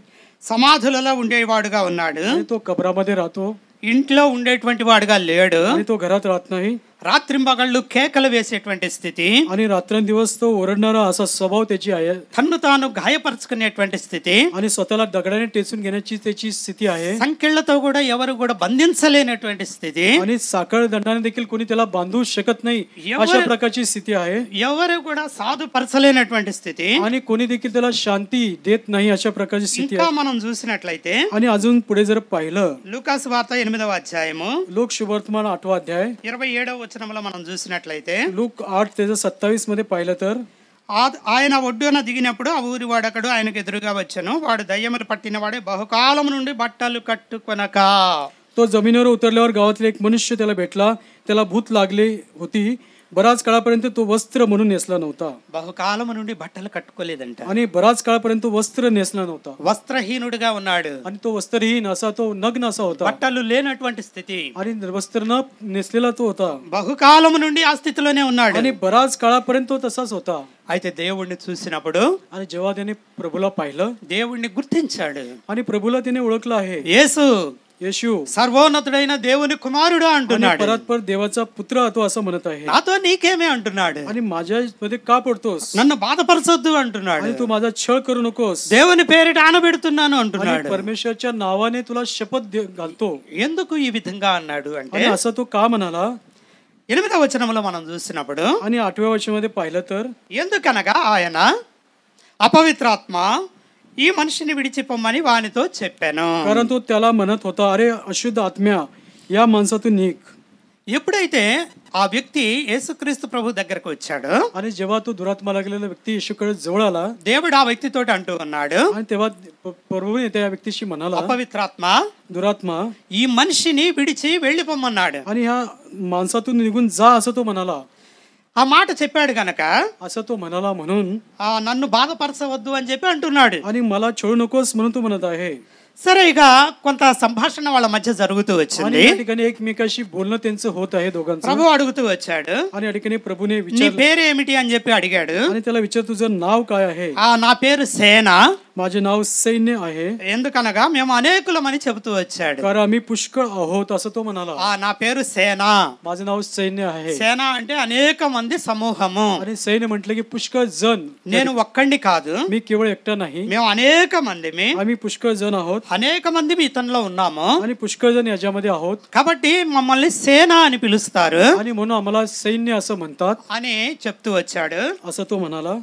సమాధులలో ఉండేవాడుగా ఉన్నాడు. आणि तो कबरामध्ये राहतो ఇంట్లో ఉండేటువంటి వాడుగా లేడు. आणि तो घरात राहत नाही రాత్రింబగళ్ళు కేకలు వేసేటువంటి స్థితి, आणि रात्रंदिवस तो ओरडणारा असा स्वभाव त्याची आहे తన్ను తాను గాయపరుచుకునేటువంటి స్థితి, आणि स्वतःला दगडाने टेचून घेण्याची त्याची स्थिती आहे సంకెళ్లతో కూడా ఎవరు కూడా బంధించలేనటువంటి స్థితి, आणि साखळ दंडाने देखील कोणी त्याला बांधू शकत नाही अशा प्रकारची स्थिती आहे ఎవరు కూడా సాధుపరచలేనటువంటి స్థితి. आणि कोणी देखील त्याला शांती देत नाही अशा प्रकारची स्थिती ఇంకా आहे మనం చూసినట్లయితే आणि अजून पुढे जर पाहिलं లూకాసు వార్త 8వ అధ్యాయము लोक शुभवर्तमान 8वा अध्याय 27వ వచనంలో మనం చూసినట్లయితే लूक 8 त्याचं 27 मध्ये पाहिलं तर ఆయన ఒడ్డున దిగినప్పుడు ఆ ఊరి వాడకడు ఆయనకు ఎదురుగా వచ్చాను. వాడు దయ్యములు పట్టిన వాడే బహుకాలం నుండి బట్టలు కట్టుకొనక. तो जमिनीवर उतरल्यावर गावातील एक मनुष्य त्याला भेटला त्याला भूत लागली होती बराच काळापर्यंत तो वस्त्र म्हणून नेसला नव्हता బహుకాలం నుండి బట్టలు కట్టుకోలేదంట. आणि बराच काळापर्यंत वस्त्र नेसला नव्हता వస్త్రహీనుడిగా ఉన్నాడు. आणि तो वस्त्रहीन असा तो नग्न असा होता బట్టలు లేనటువంటి స్థితి. आणि वस्त्र न नेसलेला तो होता బహుకాలం నుండి ఆ స్థితిలోనే ఉన్నాడు. आणि बराच काळापर्यंत तो तसाच होता అయితే దేవుణ్ణి చూసినప్పుడు आणि जेव्हा त्याने प्रभूला पाहिलं దేవుణ్ణి గుర్తించాడు. आणि प्रभूला त्याने ओळखलं आहे యేసు येशू సర్వోన్నతుడైన దేవుని కుమారుడు आणि అంటున్నాడు. परात्पर देवाचा पुत्र तो असं म्हणत आहे నాతో నీకేమే అంటున్నాడు. आणि माझ्या मध्ये का पडतोस నన్ను బాధపరచొద్దు అంటున్నాడు. आणि तू माझा छळ करू नकोस దేవుని పేరిట ఆనబెడుతున్నాను आणि అంటున్నాడు. परमेश्वरच्या नावाने तुला शपथ घालतो ఎందుకు ఈ విధంగా అన్నాడు అంటే आणि असं तो का म्हणाला 8వ వచనంలో మనం చూసినప్పుడు आणि 8व्या वचनामध्ये पाहिलं तर ఎందుకనగా ఆయన అపవిత్రాత్మ ఈ మనిషిని విడిచిపోమ్మని వానితో చెప్పాను. कारण तो त्याला म्हणत होता अरे अशुद्ध आत्म्या या माणसातून निघ. ఎప్పుడైతే ఆ వ్యక్తి యేసుక్రీస్తు ప్రభు దగ్గరకు వచ్చాడు, आणि जेव्हा तो दुरात्मा लागलेला व्यक्ती येशूकडे जवळ आला దేవుడు ఆ వ్యక్తితోటి అంటూ ఉన్నాడు, आणि तेव्हा प्रभूने त्या व्यक्तीशी म्हणाला అపవిత్రాత్మ दुरात्मा ఈ మనిషిని విడిచి వెళ్ళిపోమన్నాడు. आणि ह्या माणसातून निघून जा असं तो म्हणाला. ఆ మాట చెప్పాడు గనక असं तो म्हणाला म्हणून నన్ను బాధపరచవద్దు అని చెప్పి అంటున్నాడు. आणि मला छळू नकोस म्हणून तो म्हणत आहे. సరే, ఇక కొంత సంభాషణ వాళ్ళ మధ్య జరుగుతూ आणि వచ్చింది. या ठिकाणी एकमेकाशी बोलणं त्यांचं होत आहे दोघांचं. ప్రభు అడుగుతూ వచ్చాడు, आणि या ठिकाणी प्रभूने నీ विचारलं పేరు ఏమిటి అని చెప్పి అడిగాడు. आणि त्याला विचार तुझं नाव काय आहे. నా పేరు సేన, माझे नाव सैन्य आहे ఎందుకనగా మేము అనేకులమని చెబుతూ వచ్చాడు. कारण आम्ही पुष्कळ आहोत असं तो म्हणाला. నా పేరు సేన. माझं नाव सैन्य आहे. సేన అంటే అనేక మంది సమూహము. आणि सैन्य म्हटलं की पुष्कळ जण. నేను ఒక్కడిని కాదు, मी केवळ एकटा नाही, మేము అనేక మందిమి, आम्ही पुष्कळ जण आहोत అనేక మంది ఇతనిలో ఉన్నాము. आणि पुष्कळ जण याच्यामध्ये आहोत కాబట్టి మమ్మల్ని సేన అని పిలుస్తారు आणि म्हणून आम्हाला सैन्य असं म्हणतात అని చెప్తూ వచ్చాడు. असं तो म्हणाला.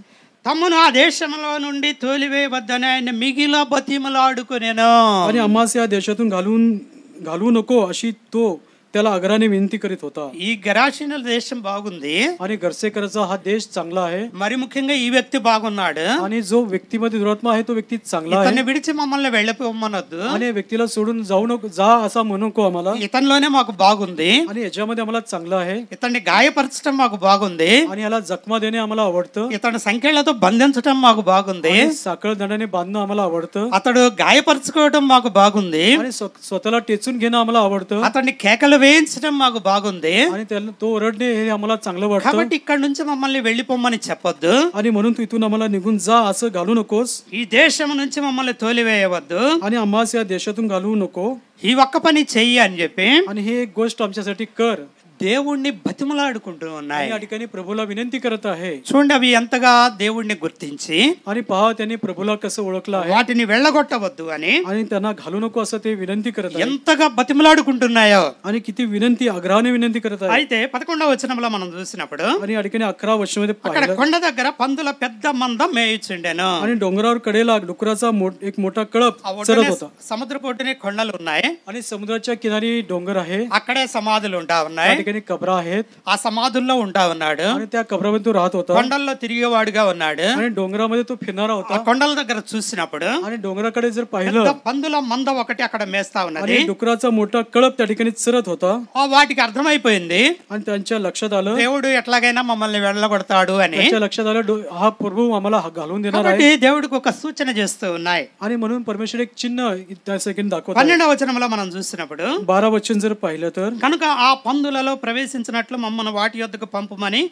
తమ్మును ఆ దేశంలో నుండి తోలివేయవద్దని ఆయన మిగిల బతిమలాడుకునేను. आणि आम्हास या देशातून घालवू नको अशी तो त्याला आग्रहाने विनंती करीत होता. ఈ గరాషిన దేశం బాగుంది, आणि गर्सेकरचा हा देश चांगला आहे మరి ముఖ్యంగా ఈ వ్యక్తి బాగున్నాడు. आणि जो व्यक्तीमध्ये दुरात्मा आहे तो व्यक्ती चांगला आहे. ఇతన్ని విడిచి మమ్మల్ని వెళ్ళిపోమనొద్దు, आणि या व्यक्तीला सोडून जाऊ नको जा असा म्हणू नको आम्हाला. ఇతనిలోనే మాకు బాగుంది, आणि याच्यामध्ये आम्हाला चांगलं आहे ఇతన్ని గాయపరచడం మాకు బాగుంది, आणि याला जखमा देणे आम्हाला आवडतं. ఇతని సంఖ్యలతో బంధించడం మాకు బాగుంది, आणि साखळ दंडाने बांधणं आम्हाला आवडतं. అతడు గాయపరచుకోవడం మాకు బాగుంది, आणि स्वतःला टेचून घेणं आम्हाला आवडतं. అతన్ని కేకలు వేయించడం మాకు బాగుంది. आणि त्याला तो ओरडणे हे आम्हाला चांगलं वाटतं. కాబట్టి ఇక్కడ నుంచి మమ్మల్ని వెళ్ళిపోమని చెప్పొద్దు, आणि म्हणून तू इथून आम्हाला निघून जा असं घालू नकोस. ఈ దేశం నుంచి మమ్మల్ని తోలివేయవద్దు, आणि आम्हास या देशातून घालवू नको. ఈ ఒక్క పని చెయ్యి అని చెప్పి आणि ही एक गोष्ट आमच्यासाठी कर. దేవుణ్ణి బతిమలాడుకుంటూ ఉన్నాయి. आणि या ठिकाणी प्रभूला विनंती करत आहे. చూడండి అవి ఎంతగా దేవుణ్ణి గుర్తించి आणि पहा त्यांनी प्रभूला कसं ओळखलं आहे వాటిని వెళ్ళగొట్టవద్దు అని आणि त्यांना घालू नको असं ते विनंती करत आहे. ఎంతగా బతిమలాడుకుంటున్నాయో. आणि किती विनंती आग्रहाने विनंती करत आहे. అయితే 11వ వచనంలో మనం చూసినప్పుడు आणि या ठिकाणी 11 वर्षामध्ये అక్కడ కొండ దగ్గర పందుల పెద్ద మంద మేయుచుండెను. आणि डोंगरावर कडेला डुकराचा एक मोठा कळप चरत होता. సముద్రపు ఒడ్డునే కొండలు ఉన్నాయి. आणि समुद्राच्या किनारी डोंगर आहे. అక్కడే సమాధులు ఉంటా ఉన్నాయి. त्या ठिकाणी कबरा आहेत. ఆ సమాధుల్లో ఉంటా ఉన్నాడు. आणि त्या कबरामध्ये तो राहत होता. కొండల్లో తిరిగేవాడుగా ఉన్నాడు. आणि डोंगरामध्ये तो फिरणारा होता. ఆ కొండల దగ్గర చూసినప్పుడు आणि डोंगराकडे जर पाहिलं పందుల మంద ఒకటి అక్కడ మేస్తా ఉన్నది. आणि डुकराचा मोठा कळप त्या ठिकाणी चरत होता. వాటికి అర్థమైపోయింది आणि त्यांच्या लक्षात आलं దేవుడు ఎట్లాగైనా మమ్మల్ని వెళ్ళగొడతాడు అని. त्यांच्या लक्षात आलं हा प्रभू आम्हाला घालून देणार కాబట్టి आहे. దేవుడికి ఒక సూచన చేస్తూ ఉన్నాయి. आणि म्हणून परमेश्वर एक चिन्ह त्या सेकंड दाखवत 12వ వచనంలో మనం చూసినప్పుడు 12 वचन जर पाहिलं तर కనుక ఆ పందులలో ప్రవేశించినట్లు మమ్మల్ని వాటి యొద్దకు పంపమని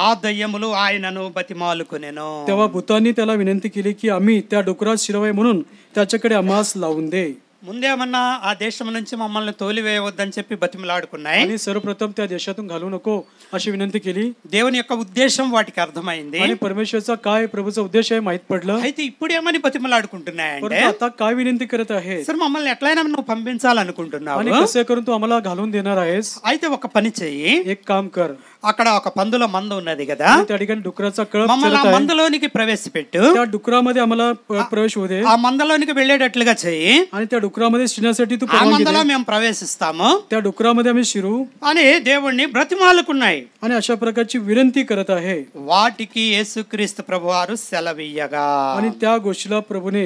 ఆ దయ్యములు ఆయనను బతిమాలుకొనెను. तेव्हा भूतांनी त्याला विनंती केली की आम्ही त्या डुकरात शिरवाय म्हणून त्याच्याकडे आम्हास लावून दे. ముందేమన్నా ఆ దేశం నుంచి మమ్మల్ని తోలివేయవద్దని చెప్పి బతిమలాడుకున్నాయి. आणि सर्वप्रथम त्या देशातून घालू नको अशी विनंती केली. దేవుని యొక్క ఉద్దేశం వాటికి అర్థమైంది. आणि परमेश्वरचा काय प्रभूचा उद्देश आहे माहित पडलं. అయితే ఇప్పుడు ఏమని బతిమలాడుకుంటున్నాయంటే परंतु आता काय विनंती करत आहे సరే మమ్మల్ని ఎట్లయినా నువ్వు పంపించాలనుకుంటున్నావు. आणि कसे करून तू आम्हाला घालून देणार आहेस. అయితే ఒక పని చెయ్యి. एक काम कर. అక్కడ ఒక పందుల మంద ఉన్నది కదా. त्या ठिकाणी डुकराचा कळप మమ్మల్ని ఆ चरत आहे. మందలోనికి ప్రవేశపెట్టు. त्या डुकरामध्ये आम्हाला प्रवेश होऊ दे. ఆ మందలోనికి వెళ్ళేటట్లుగా చెయ్యి. आणि त्या डुकरामध्ये शिरण्यासाठी तू ఆ परवानगी మందలో दे. మేము ప్రవేశిస్తాము त्या डुकरामध्ये आम्ही शिरू అని దేవుణ్ణి బ్రతిమాలుకున్నాయి. आणि अशा प्रकारची विनंती करत आहे. వాటికి యేసుక్రీస్తు ప్రభువారు సెలవియ్యగా आणि त्या गोष्टीला प्रभूने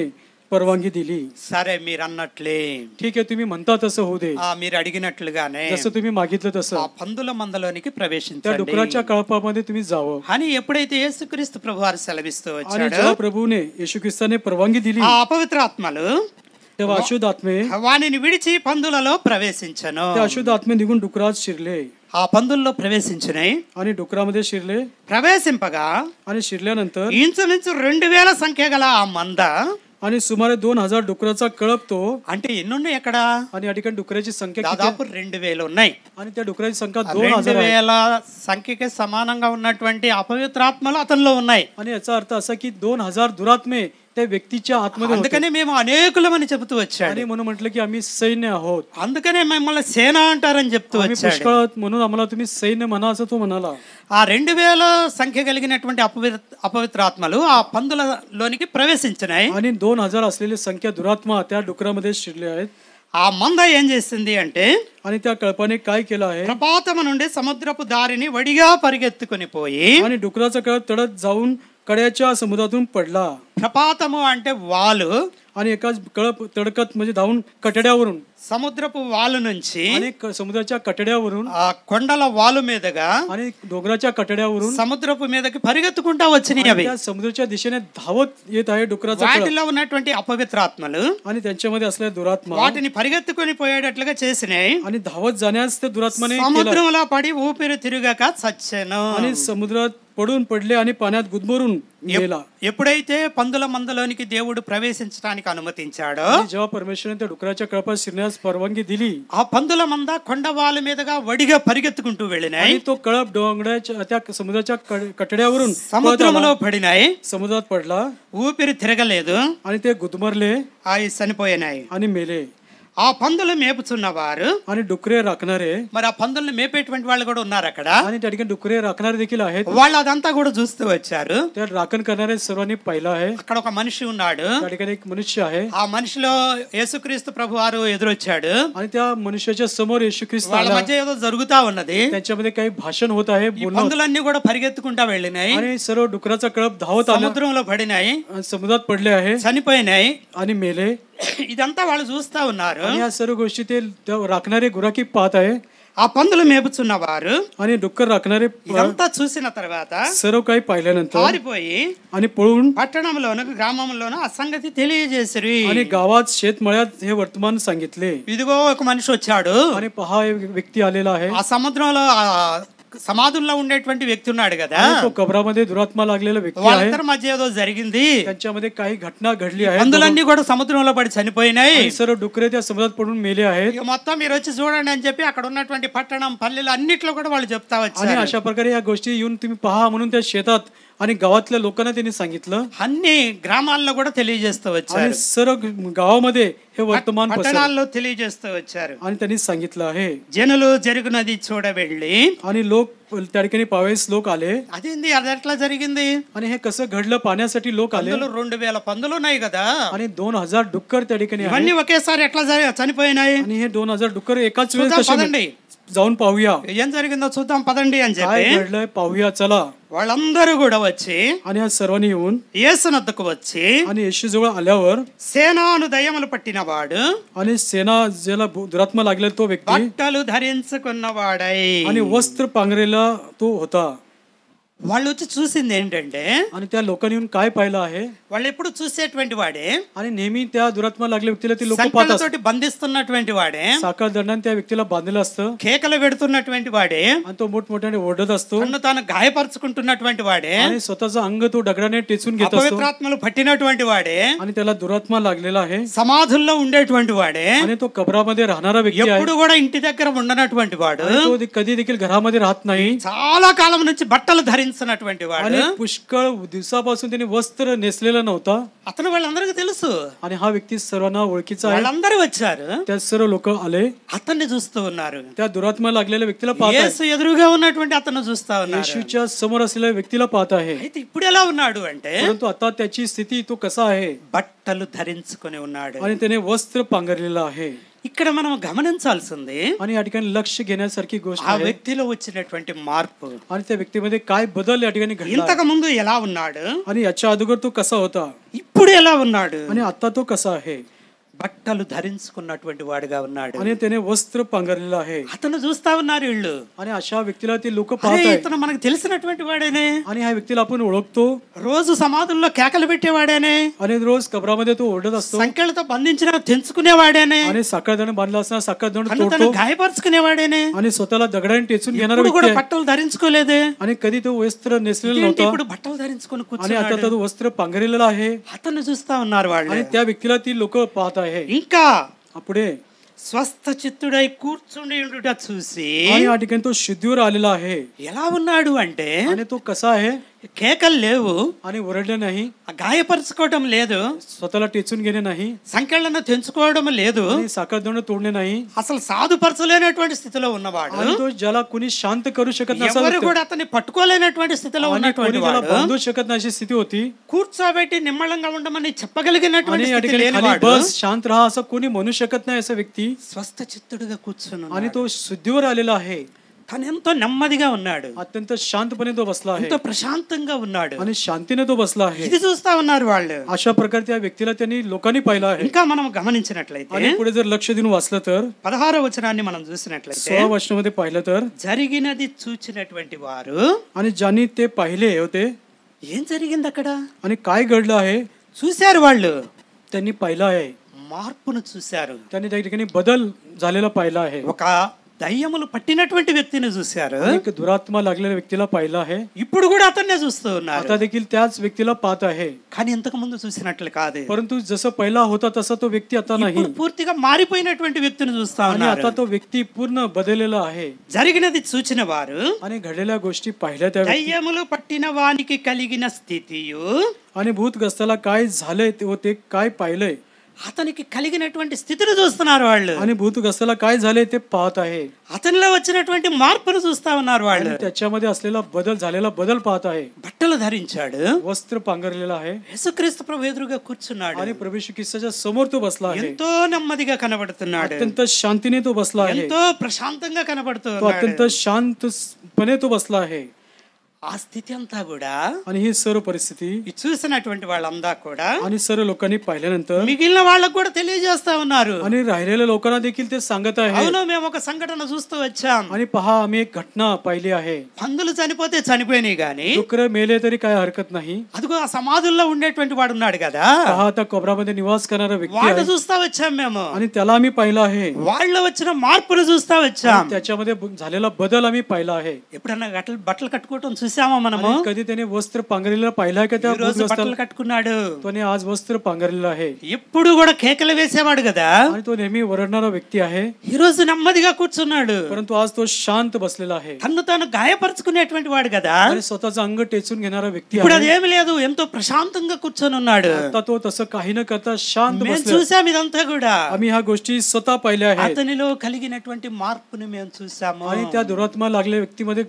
परवानगी दिली. సరే మీరు అన్నట్లే ठीक आहे तुम्ही म्हणता तसं होऊ दे. మీరు అడిగినట్లుగానే जसं तुम्ही मागितलं ఆ तसं పందుల మందలోనికి त्या ప్రవేశించండి डुकराच्या कळपामध्ये तुम्ही जावं. అని ఎప్పుడైతే యేసుక్రీస్తు ప్రభువారు సెలవిస్తూ आणि వచ్చాడు जेव्हा प्रभूने येशू ख्रिस्ताने परवानगी दिली ఆ అపవిత్ర ఆత్మలు तेव्हा अशुद्ध आत्मे వానిని విడిచి పందులలో ప్రవేశించను. त्या अशुद्ध आत्मे निघून डुकरात शिरले ఆ పందుల్లో ప్రవేశించినాయి. आणि डुकरामध्ये शिरले. ప్రవేశింపగా आणि शिरल्यानंतर ఇంచుమించు 2000 సంఖ్య గల ఆ మంద आणि सुमारे 2000 डुकराचा कळप तो. అంటే ఎన్నున్నాయి అక్కడ? आणि या ठिकाणी डुकराची संख्या किती? దాదాపు 2000 ఉన్నాయి. आणि त्या डुकराची संख्या 2000 आहे. 2000 సంఖ్యకి సమానంగా ఉన్నటువంటి అపవిత్రాత్మలు అతనిలో ఉన్నాయి. आणि याचा अर्थ असा की 2000 दुरात्मे त्या व्यक्तीच्या आतमध्ये होते. అందుకనే మేము అనేకులమని చెబుతూ వచ్చాడు. आणि म्हणून म्हटलं की आम्ही सैन्य आहोत. అందుకనే మిమ్మల్ని సేన అంటారని చెప్తూ आम्ही వచ్చాడు. पुष्कळ आहोत म्हणून आम्हाला तुम्ही सैन्य म्हणा असं तो म्हणाला. ఆ 2000 సంఖ్య కలిగినటువంటి అపవిత్రాత్మలు ఆ పందులలోనికి ప్రవేశించినాయి. आणि 2000 असलेली संख्या दुरात्मा त्या डुकरामध्ये शिरले आहेत. ఆ మంద ఏం చేసింది అంటే आणि त्या कळपाने काय केलं आहे. ప్రపాతము నుండి సముద్రపు దారిని వడిగా పరిగెత్తుకొని పోయి. आणि डुकराचा कळप तडत जाऊन कड्याच्या समुद्रातून पडला. ప్రపాతము అంటే వాలు. आणि एका कळप तडकत म्हणजे धावून कटड्यावरून సముద్రపు వాలు నుంచి आणि समुद्राच्या कटड्यावरून ఆ కొండల వాలు మీదగా आणि डोंगराच्या कटड्यावरून సముద్రపు మీదకి పరిగెత్తుకుంటా వచ్చినాయి అవి. त्या समुद्राच्या दिशेने धावत येत आहे डुकराचा कळप. వాటిలో ఉన్నటువంటి అపవిత్రాత్మలు आणि त्यांच्यामध्ये असलेल्या दुरात्मा వాటిని పరిగెత్తుకొని పోయేటట్లుగా చేసినాయి. आणि धावत जाण्यास त्या दुरात्माने केलं. సముద్రంలో పడి ఊపిరి తిరగక చచ్చెను. आणि समुद्रात पडून पडले आणि पाण्यात गुदमरून गेला. ఎప్పుడైతే పందుల మందలోనికి దేవుడు ప్రవేశించడానికి అనుమతించాడో आणि जेव्हा परमेश्वराने त्या डुकराच्या कळपात शिरण्यास परवानगी दिली ఆ పందుల మంద కొండవాల మీదగా వడిగా పరిగెత్తుకుంటూ వెళ్ళినాయి. आणि तो कळप डोंगराच्या त्या समुद्राच्या कटड्यावरून సముద్రంలో పడినాయి. समुद्रात पडला ఊపిరి తిరగలేదు. आणि ते गुदमरले అవి చనిపోయినాయి. आणि मेले. ఆ పందులు మేపుచున్నవారు आणि डुकरे राखणारे మరి ఆ పందులను మేపేటువంటి వాళ్ళు కూడా ఉన్నారు అక్కడ. आणि त्या ठिकाणी डुकरे राखणारे देखील आहेत. వాళ్ళు అదంతా కూడా చూస్తూ వచ్చారు. त्या राखण करणारे सर्वांनी पाहिलं आहे. అక్కడ ఒక మనిషి ఉన్నాడు. त्या ठिकाणी एक मनुष्य आहे. ఆ మనిషిలో యేసుక్రీస్తు ప్రభువారు ఎదురొచ్చాడు. आणि त्या मनुष्याच्या समोर येशू ख्रिस्त వాళ్ళ आला. మధ్య ఏదో జరుగుతా ఉన్నది. त्यांच्यामध्ये काही भाषण होत आहे. ఈ పందులన్నీ కూడా పరిగెత్తుకుంటా వెళ్ళినాయి. आणि सर्व डुकराचा कळप धावत आला. సముద్రంలో పడినాయి. समुद्रात पडले आहे చనిపోయినాయి. आणि मेले. ఇదంతా వాళ్ళు చూస్తా ఉన్నారు. आणि या सर्व गोष्टी ते राखणारे गुराखी पाहत आहे. ఆ పందులు మేపుచున్నవారు आणि डुक्कर राखणारे ఇదంతా చూసిన తర్వాత सर्व काही पाहिल्यानंतर పారిపోయి आणि पळून పట్టణంలోను గ్రామంలోను ఆ సంగతి తెలియజేసిరి. आणि गावात शेतमळ्यात हे वर्तमान सांगितले. ఇదిగో ఒక మనిషి వచ్చాడు. आणि पहा एक व्यक्ती आलेला आहे. ఆ సముద్రంలో ఆ సమాధుల్లో ఉండేటువంటి వ్యక్తి ఉన్నాడు కదా, आणि तो कबरामध्ये दुरात्मा लागलेला व्यक्ती आहे. వాళ్ళిద్దరి మధ్య ఏదో జరిగింది, त्यांच्यामध्ये काही घटना घडली आहेत. అందులన్నీ కూడా సముద్రంలో పడి చనిపోయినాయి. आणि सर्व डुकरे त्या समुद्रात पडून मेले आहेत. ఇక మొత్తం మీరు వచ్చి చూడండి అని చెప్పి అక్కడ ఉన్నటువంటి పట్టణం పల్లెలు అన్నిట్లో కూడా వాళ్ళు చెప్తా आणि వచ్చారు. अशा प्रकारे या गोष्टी येऊन तुम्ही पहा म्हणून त्या शेतात आणि गावातल्या लोकांना त्यांनी सांगितलं. అన్ని గ్రామాల్లో కూడా తెలియజేస్తూ आणि వచ్చారు, सर्व गावामध्ये हे वर्तमान पसरलं. పట్టణాల్లో తెలియజేస్తూ వచ్చారు. आणि त्यांनी सांगितलं आहे. జనులు జరుగునది చూడబెళ్ళి, आणि लोक त्या ठिकाणी पावेस लोक आले. అదేంది అది ఎట్లా జరిగింది, आणि हे कसं घडलं पाहण्यासाठी लोक आले. అందులో 2000 పందులు ఉన్నాయి కదా, आणि 2000 डुक्कर त्या ठिकाणी आहेत. ఇవన్నీ ఒకేసారి ఎట్లా చనిపోయినాయి, आणि हे 2000 डुक्कर एकाच वेळेस చూద్దాం कसे పదండి, जाऊन पाहूया ఏం జరిగిందో చూద్దాం పదండి అని काय చెప్పి घडलंय पाहूया चला. వాళ్ళందరూ కూడా వచ్చి आणि या सर्वांनी येऊन యేసునొద్దకు వచ్చి, आणि येशू जवळ आल्यावर సేనాను దయ్యములు పట్టిన వాడు, आणि सेना ज्याला दुरात्मा लागलेला तो व्यक्ती బట్టలు ధరించుకున్నవాడై, आणि वस्त्र पांघरेला तो होता. వాళ్ళు వచ్చి చూసింది ఏంటంటే, आणि त्या लोकांनी येऊन काय पाहिलं आहे, వాళ్ళు ఎప్పుడు చూసేటువంటి వాడే, आणि नेहमी त्या दुरात्मा लागलेल्या व्यक्तीला ती लोक पाहतात. సంకళ్ళతోటి బంధిస్తున్నటువంటి వాడే, साखर दंडाने त्या व्यक्तीला बांधलेलं असतं. కేకలు పెడుతున్నటువంటి వాడే, आणि तो मोठमोठ्याने ओरडत असतो. తను తాను గాయపరుచుకుంటున్నటువంటి వాడే, आणि स्वतःचं अंग तो दगडाने टेचून घेत असतो. అపవిత్రాత్మలు పట్టినటువంటి వాడే, आणि त्याला दुरात्मा लागलेला आहे. సమాధుల్లో ఉండేటువంటి వాడే, आणि तो कबरामध्ये राहणारा व्यक्ती आहे. ఎప్పుడు కూడా ఇంటి దగ్గర ఉండనటువంటి వాడు, आणि तो कधी देखील घरामध्ये राहत नाही. చాలా కాలం నుంచి బట్టలు ధరించినటువంటి వాడు, आणि पुष्कळ दिवसापासून त्याने वस्त्र नेसलेलं नव्हता. అతను వాళ్ళందరికీ తెలుసు. आणि हा व्यक्ती सर्वांना ओळखीचा आहे. వాళ్ళందరూ వచ్చారు, त्या सर्व लोक आले. అతన్ని చూస్తూ ఉన్నారు. त्या दुरात्मा लागलेल्या व्यक्तीला पाहत యేసు ఎదురుగా ఉన్నటువంటి అతను చూస్తా ఉన్నారు. येशूच्या समोर असलेल्या व्यक्तीला पाहत आहे. అయితే ఇప్పుడు ఎలా ఉన్నాడు అంటే, परंतु आता त्याची स्थिती तो कसा आहे, బట్టలు ధరించుకొని ఉన్నాడు. आणि त्याने वस्त्र पांघरलेलं आहे. ఇక్కడ మనం గమనించాల్సింది आणि या ठिकाणी लक्ष घेण्यासारखी गोष्ट ఆ आहे. వ్యక్తిలో వచ్చినటువంటి మార్పు. आणि त्या व्यक्तीमध्ये काय बदल या ठिकाणी घडला. ఇంతకు ముందు ఎలా ఉన్నాడు, आणि याच्या अगोदर तो कसा होता, ఇప్పుడు ఎలా ఉన్నాడు, आणि आता तो कसा आहे. బట్టలు ధరించుకున్నటువంటి వాడుగా ఉన్నాడు. आणि त्याने वस्त्र पांघरलेलं आहे. అతను చూస్తా ఉన్నారు వీళ్ళు. आणि अशा व्यक्तीला ते लोक అరే, पाहत आहेत. ఇతను మనకు తెలిసినటువంటి వాడేనే, आणि ह्या व्यक्तीला आपण ओळखतो. రోజు సమాధుల్లో కేకలు పెట్టేవాడేనే, आणि रोज कबरामध्ये तो ओरडत असतो. సంకెళ్ళతో బంధించిన తెంచుకునేవాడేనే, आणि साखरदाणे बांधला असताना साखरदाणे తను तोडतो. గాయపరుచుకునేవాడేనే, आणि स्वतःला दगडाने टेचून घेणारा ఇప్పుడు व्यक्ती కూడా आहे. బట్టలు ధరించుకోలేదే, आणि कधी तो वस्त्र नेसलेलं ఏంటి नव्हता. ఇప్పుడు బట్టలు ధరించుకొని आणि కూర్చున్నాడు. आता तो वस्त्र पांघरलेलं आहे. అతను చూస్తా ఉన్నారు వాళ్ళు. आणि त्या व्यक्तीला ती लोक पाहत आहे. ఇంకా पुढे స్వస్థ చిత్తుడై కూర్చుండి ఉండుట చూసి, आणि या ठिकाणी तो शुद्धीवर आलेला आहे. ఎలా ఉన్నాడు అంటే, आणि तो कसा आहे, కేకలు లేవు, आणि ओरडले नाही, గాయపరుచుకోవడం లేదు, स्वतःला टेचून घेणे नाही, సంకెళ్ళను తెంచుకోవడం లేదు, आणि साखरदाणे तोडणे नाही. అసలు సాధుపరచలేనటువంటి స్థితిలో ఉన్నవాడు, आणि तो ज्याला कुणी शांत करू शकत नसा, ఎవరు కూడా అతన్ని పట్టుకోలేనటువంటి స్థితిలో आणि ఉన్నటువంటి कोणी त्याला వాడు, बांधू शकत नाही अशी स्थिती होती. కూర్చోబెట్టి నిమ్మళంగా ఉండమని చెప్పగలిగినటువంటి आणि या స్థితి ठिकाणी खाली లేనివాడు, बस शांत राहा असं कोणी म्हणू शकत नाही असा व्यक्ती. స్వస్థ చిత్తుడుగా కూర్చుని आणि तो शुद्धीवर आलेला आहे. తను ఎంతో నెమ్మదిగా ఉన్నాడు, अत्यंत शांतपणे तो बसला आहे. ఎంతో ప్రశాంతంగా ఉన్నాడు. आणि शांतीने तो बसला आहे. ఇది చూస్తా ఉన్నారు వాళ్ళు. अशा प्रकारे त्या व्यक्तीला त्यांनी लोकांनी पाहिलं आहे. ఇంకా మనం గమనించినట్లయితే आणि पुढे जर लक्ष देऊन वाचलं तर 16వ వచనాన్ని మనం చూసినట్లయితే, 16 वचनामध्ये पाहिलं तर, జరిగినది చూచినటువంటి వారు, आणि ज्यांनी ते पाहिले होते, ఏం జరిగింది అక్కడ आणि काय घडलं आहे చూశారు వాళ్ళు, त्यांनी पाहिलं आहे. మార్పును చూశారు. त्यांनी त्या ठिकाणी बदल झालेला पाहिला आहे. ఒక దయ్యములు పట్టినటువంటి వ్యక్తిని చూశారు, एक दुरात्मा लागलेल्या व्यक्तीला पाहिलं आहे. ఇప్పుడు కూడా అతన్నే చూస్తూ ఉన్నారు. आता देखील त्याच व्यक्तीला पाहत आहे. కానీ ఇంతకు ముందు చూసినట్లు కాదు. परंतु जसं पहिला होता तसा तो व्यक्ती आता नाही. ఇప్పుడు పూర్తిగా మారిపోయినటువంటి వ్యక్తిని చూస్తా आणि ఉన్నారు. आता तो व्यक्ती पूर्ण बदललेला आहे. జరిగినది చూచిన వారు, आणि घडलेल्या गोष्टी पाहिल्या त्या व्यक्ती, దయ్యములు పట్టిన వానికి కలిగిన స్థితియు, आणि भूतग्रस्ताला काय झालंय ते काय पाहिलंय, అతనికి కలిగినటువంటి స్థితిని చూస్తున్నారు వాళ్ళు. आणि भूतग्रस्ताला काय झालंय ते पाहत आहे. అతనిలో వచ్చినటువంటి మార్పును చూస్తా ఉన్నారు వాళ్ళు. आणि त्याच्यामध्ये असलेला बदल झालेला बदल पाहत आहे. బట్టలు ధరించాడు, वस्त्र पांघरलेलं आहे. యేసుక్రీస్తు ప్రభు ఎదురుగా కూర్చున్నాడు. आणि प्रभू येशू ख्रिस्ताच्या समोर तो बसला आहे. ఎంతో నెమ్మదిగా కనబడుతున్నాడు, अत्यंत शांतीने तो बसला आहे. ఎంతో ప్రశాంతంగా तो కనబడుతున్నాడు. अत्यंत शांतपणे तो बसला आहे. ఆ స్థితి అంతా కూడా आणि ही सर्व परिस्थिती ఈ చూసినటువంటి వాళ్ళంతా కూడా आणि सर्व लोकांनी पाहिल्यानंतर మిగిలిన వాళ్ళకు కూడా తెలియజేస్తా ఉన్నారు. आणि राहिलेल्या लोकांना देखील ते सांगत आहे. అవును, మేము ఒక సంఘటన చూస్తూ వచ్చాం. आणि पहा आम्ही एक घटना पाहिली आहे. పందులు చనిపోతే చనిపోయినాయి గాని डुकरं मेले तरी काय हरकत नाही. అదిగో ఆ సమాధుల్లో ఉండేటువంటి వాడు ఉన్నాడు కదా, पहा आता कबरामध्ये निवास करणारा व्यक्ती వాడు आहे చూస్తా వచ్చాం మేము. आणि त्याला आम्ही पाहिलं आहे. వాళ్ళలో వచ్చిన మార్పులు చూస్తా వచ్చాం. त्याच्यामध्ये झालेला बदल आम्ही पाहिला आहे. ఎప్పుడన్నా బట్టలు కట్టుకోవటం చూసామా మనము? आणि कधी त्याने वस्त्र पांघरलेलं पाहिलं आहे का? त्या ఈ రోజు బట్టలు కట్టుకున్నాడు. त्याने आज वस्त्र पांघरलेलं आहे. ఎప్పుడు కూడా కేకలు వేసేవాడు కదా, आणि तो नेहमी ओरडणारा व्यक्ती आहे. ఈ రోజు నెమ్మదిగా కూర్చున్నాడు. परंतु आज तो शांत बसलेला आहे. తన్ను తాను గాయపరుచుకునేటువంటి వాడు కదా, आणि स्वतःचं अंग टेचून घेणारा व्यक्ती ఇప్పుడు आहे. అదేమి లేదు, ఎంతో ప్రశాంతంగా కూర్చొని ఉన్నాడు. आता तो तसं काही न करता शांत మేము बसला. చూసాం ఇదంతా కూడా. आम्ही ह्या गोष्टी स्वतः पाहिल्या आहेत. అతనిలో కలిగినటువంటి మార్పుని మేము చూసాము. आणि त्या दुरात्मा लागलेल्या व्यक्तीमध्ये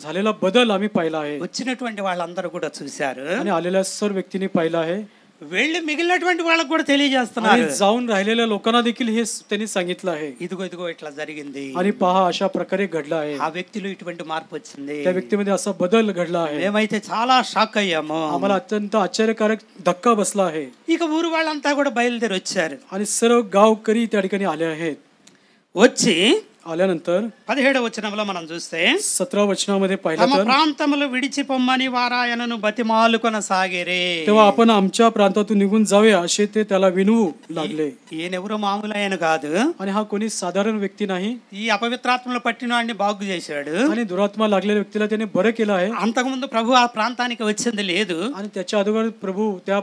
झालेला बदल आम्ही पाहिला आहे. వచ్చినటువంటి వాళ్ళందరూ కూడా చూశారు. आणि आलेल्या सर्व व्यक्तींनी पाहिलं आहे. వెళ్ళి మిగిలినటువంటి వాళ్ళకు కూడా తెలియజేస్తున్నారు. आणि जाऊन राहिलेल्या लोकांना देखील हे त्यांनी सांगितलं आहे. ఇదిగో ఇదిగो ఇట్లా జరిగింది. आणि पहा अशा प्रकारे घडलं आहे. ఆ వ్యక్తిలో ఇటువంటి మార్పు వచ్చింది. त्या व्यक्तीमध्ये असा बदल घडला आहे. మేమైతే చాలా షాక్ అయ్యాము. आम्हाला अत्यंत आश्चर्यकारक धक्का बसला आहे. ఇక ఊరు వాళ్ళంతా కూడా బయలుదేరి వచ్చారు. आणि सर्व गावकरी त्या ठिकाणी आले आहेत. వచ్చి आल्यानंतर 17వ వచనంలో మనం చూస్తే 17 वचनामध्ये पाहिलं తమ तर ప్రాంతములు విడిచి పొమ్మని వారాయనను బతిమాలుకొనసాగిరి. तेव्हा आपण आमच्या प्रांतातून निघून जाऊया असे ते त्याला विनवू लागले. ఈయనెవరో మామూలు ఆయన కాదు. आणि हा कोणी साधारण व्यक्ती नाही. ఈ అపవిత్రాత్మలు పట్టిన వాడిని బాగు చేశాడు. आणि दुरात्मा लागलेल्या व्यक्तीला त्याने बरं केलं आहे. అంతకుముందు ప్రభు ఆ ప్రాంతానికి వచ్చింది లేదు. आणि त्याच्या अगोदर प्रभू त्या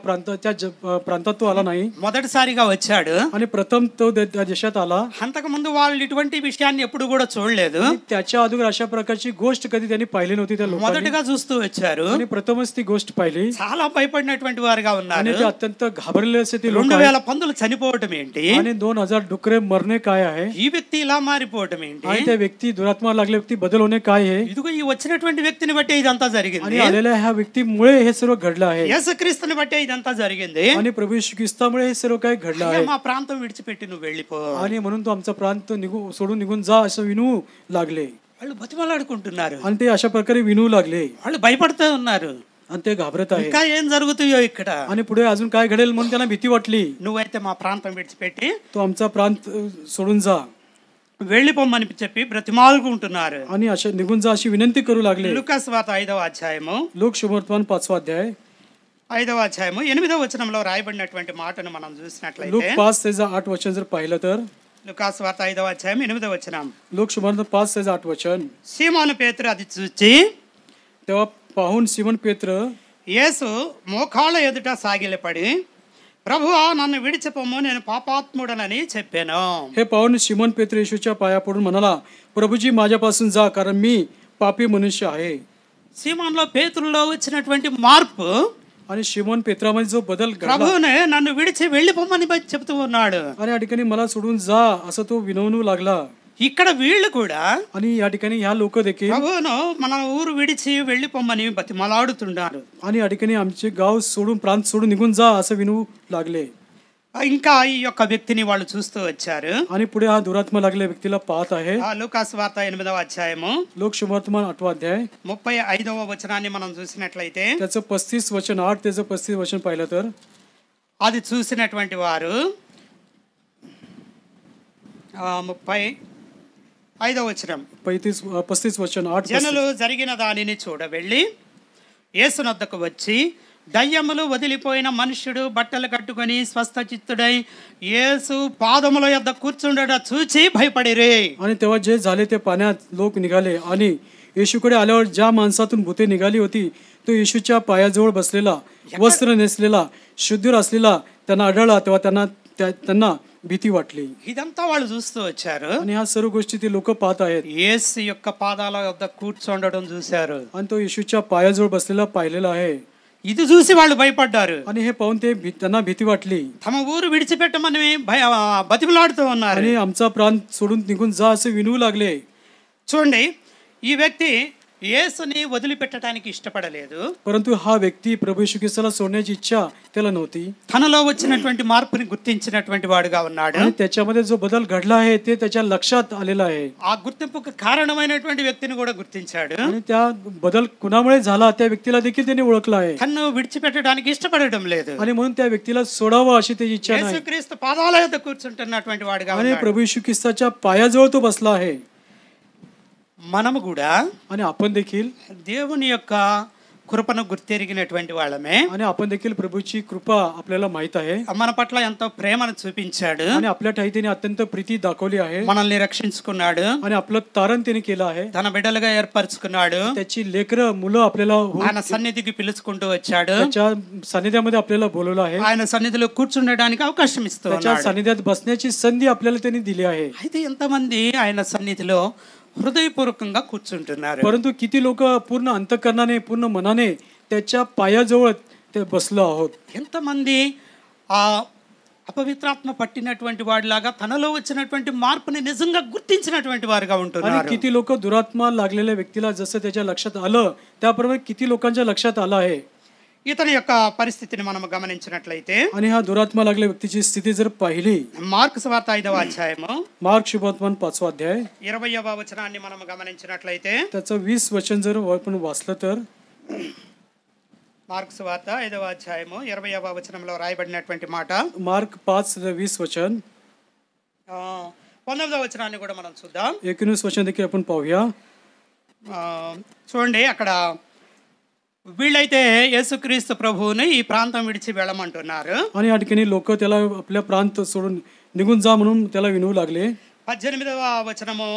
प्रांतात तो आला नाही. మొదటిసారిగా వచ్చాడు. आणि प्रथम तो त्या देशात आला. అంతకుముందు వాళ్ళు ఇటువంటి విషయాన్ని ఎప్పుడు కూడా చూడలేదు. त्याच्या अगोदर अशा प्रकारची गोष्ट कधी त्यांनी पाहिली नव्हती त्या लोकांनी. మొదటగా చూస్తూ వచ్చారు. आणि प्रथमच ती गोष्ट पाहिली. చాలా భయపడినటువంటి వారుగా ఉన్నారు. आणि ते अत्यंत घाबरलेले असे ते लोक 2000 పందులు చనిపోవటం ఏంటి, आणि 2000 डुकरे मरणे काय आहे, ఈ వ్యక్తి ఇలా మారిపోవటం ఏంటి, आणि त्या व्यक्ती दुरात्मा लागले व्यक्ती बदल होणे काय आहे. ఇదిగో ఈ వచ్చినటువంటి వ్యక్తిని బట్టి ఇదంతా జరిగింది. आणि आलेल्या ह्या व्यक्तीमुळे हे सर्व घडलं आहे. యేసుక్రీస్తుని బట్టి ఇదంతా జరిగింది. आणि प्रभू येशू ख्रिस्तामुळे हे सर्व काही घडलं आहे. మా ప్రాంతం విడిచిపెట్టి నువ్వు వెళ్ళిపో. आणि म्हणून तो आमचा प्रांत सोडून निघून जा असं विनवू लागले. వాళ్ళు బతిమలాడుకుంటున్నారు. आणि ते अशा प्रकारे विनवू लागले. వాళ్ళు భయపడుతూ ఉన్నారు. आणि ते घाबरत आहे. ఇంకా ఏం జరుగుతాయో ఇక్కడ. आणि पुढे अजून काय घडेल म्हणून त्यांना भीती वाटली. నువ్వైతే మా ప్రాంతం విడిచిపెట్టి तो आमचा प्रांत सोडून जा వెళ్ళిపోమ్మని చెప్పి బ్రతిమాలుకుంటున్నారు. आणि अशा निघून जा अशी विनंती करू लागले. లూకాసు వార్త 5వ అధ్యాయము लोक शुभवर्तमान 5वा अध्याय 5వ అధ్యాయము 8వ వచనంలో రాయబడినటువంటి మాటను మనం लोक చూసినట్లయితే 5:8 वचन जर पाहिलं तर లూకాసు వార్త 5వ అధ్యాయం 8వ వచనం. लोक शुभवर्तमान 5:8 वचन. సీమోను పేతురు అది చూచి तेव्हा पाहून सिमोन पेत्र యేసు మోకాళ్ళ ఎదుట సాగిలపడి ప్రభువా నన్ను విడిచిపోము నేను పాపాత్ముడనని చెప్పాను. हे पाहून सिमोन पेत्र येशूच्या पाया पडून म्हणाला, प्रभूजी माझ्यापासून जा, कारण मी पापी मनुष्य आहे. సీమోన్లో పేతురులో వచ్చినటువంటి మార్పు आणि सिमोन पेत्रामध्ये जो बदल घडला, ప్రభువునే నన్ను విడిచి వెళ్ళిపోమని చెప్తూ ఉన్నాడు. आणि या ठिकाणी मला सोडून जा असं तो विनवू लागला. ఇక్కడ వీళ్ళు కూడా आणि या ठिकाणी ह्या लोक देखील ప్రభువును మన ఊరు విడిచి వెళ్ళిపోమని బతిమలాడుతున్నారు. आणि या ठिकाणी आमचे गाव सोडून प्रांत सोडून निघून जा असं विनवू लागले. ఇంకా ఈ యొక్క వ్యక్తిని వాళ్ళు చూస్తూ వచ్చారు. आणि पुढे हा दुरात्मा लागलेल्या व्यक्तीला पाहत आहे. లూకాసు వార్త 8వ అధ్యాయము लोक शुभवर्तमान 8वा अध्याय 35వ వచనాన్ని మనం చూసినట్లయితే त्याचं 35 वचन 8 त्याचं 35 वचन पाहिलं तर అది చూసినటువంటి వారు 35వ వచనం 35 वचन 8 జనులు జరిగిన దానిని చూడ వెళ్ళి యేసునొద్దకు వచ్చి దయ్యములు వదిలిపోయిన మనుష్యుడు బట్టలు కట్టుకొని స్వస్థచిత్తుడై యేసు పాదముల యొద్ద కూర్చుండట చూచి భయపడిరే. आणि तेव्हा जे झाले ते पाण्यात लोक निघाले आणि येशूकडे आल्यावर ज्या माणसातून भूते निघाली होती तो येशूच्या पायाजवळ बसलेला वस्त्र नेसलेला शुद्धीर असलेला त्यांना आढळला. तेव्हा त्यांना भीती वाटली. ఇదంతా వాళ్ళు చూస్తూ వచ్చారు. आणि ह्या सर्व गोष्टी ते लोक पाहत आहेत. యేసు యొక్క పాదాల యొద్ద కూర్చోండడం చూశారు. आणि तो येशूच्या पायाजवळ बसलेला पाहिलेला आहे. ఇది చూసి వాళ్ళు భయపడ్డారు. आणि हे पाहून त्यांना भीती वाटली. తమ ఊరు విడిచిపెట్టమని బతిమలాడుతూ ఉన్నారు. आणि आमचा प्रांत सोडून निघून जा असे विनवू लागले. చూడండి, ఈ వ్యక్తి యేసుని వదిలిపెట్టడానికి ఇష్టపడలేదు. परंतु हा व्यक्ती प्रभू येशू ख्रिस्ताला सोडण्याची इच्छा त्याला नव्हती తనలో వచ్చినటువంటి మార్పుని గుర్తించినటువంటి వాడుగా ఉన్నాడు. आणि त्याच्यामध्ये जो बदल घडला आहे ते त्याच्या लक्षात आलेला आहे ఆ గుర్తింపుకు కారణమైనటువంటి వ్యక్తిని కూడా గుర్తించాడు. आणि त्या बदल कुणामुळे झाला त्या व्यक्तीला देखील त्याने ओळखला आहे తన్ను విడిచిపెట్టడానికి ఇష్టపడడం లేదు. आणि म्हणून त्या व्यक्तीला सोडावं अशी त्याची इच्छा नाही యేసుక్రీస్తు పాదాల యొద్ద కూర్చుంటున్నటువంటి వాడుగా आणि ఉన్నాడు. प्रभू येशू ख्रिस्ताच्या पायाजवळ तो बसला आहे మనము కూడా आणि आपण देखील దేవుని యొక్క కృపను గుర్తెరిగినటువంటి వాళ్ళమే. आणि आपण देखील प्रभूची कृपा आपल्याला माहित आहे మన పట్ల ఎంతో ప్రేమను చూపించాడు. आणि आपल्या ठाई त्याने अत्यंत प्रीती दाखवली आहे మనల్ని రక్షించుకున్నాడు. आणि आपलं तारण त्याने केलं आहे తన బిడ్డలుగా ఏర్పరచుకున్నాడు. त्याची लेकरं मुलं आपल्याला ఆయన సన్నిధికి పిలుచుకుంటూ వచ్చాడు. त्याच्या सानिध्यामध्ये आपल्याला बोलवलं आहे ఆయన సన్నిధిలో కూర్చుండడానికి అవకాశం ఇస్తూ त्याच्या ఉన్నాడు. सानिध्यात बसण्याची संधी आपल्याला त्यांनी दिली आहे అయితే ఎంతమంది ఆయన సన్నిధిలో హృదయపూర్వకంగా కూర్చుంటున్నారు. परंतु किती लोक पूर्ण अंतःकरणाने पूर्ण मनाने त्याच्या पायाजवळ ते बसलो आहोत ఎంతమంది ఆ అపవిత్రాత్మ పట్టినటువంటి వాడిలాగా తనలో వచ్చినటువంటి మార్పుని నిజంగా గుర్తించినటువంటి వారుగా आणि ఉంటున్నారు. किती लोक दुरात्मा लागलेल्या व्यक्तीला जसं त्याच्या लक्षात आलं त्याप्रमाणे किती लोकांच्या लक्षात आलं आहे ఇతని యొక్క పరిస్థితిని మనం గమనించినట్లయితే आणि हा दुरात्मा लागलेल्या व्यक्तीची स्थिती जर पाहिली మార్కు సువార్త 5వ అధ్యాయము मार्क शुभवर्तमान 5वा अध्याय 20వ వచనాన్ని మనం గమనించినట్లయితే त्याचं 20 वचन जर आपण वाचलं तर మార్కు సువార్త 5వ అధ్యాయము 20వ వచనంలో రాయబడినటువంటి మాట मार्क 5:20 वचन 19వ వచనాన్ని కూడా మనం చూద్దాం. 19 वचन देखील आपण पाहूया. చూడండి, అక్కడ వీళ్ళైతే యేసుక్రీస్తు ప్రభువుని ఈ ప్రాంతం విడిచి వెళ్ళమంటున్నారు. आणि या ठिकाणी लोक त्याला आपल्या प्रांत सोडून निघून जा म्हणून त्याला विनवू लागले. 18వ వచనము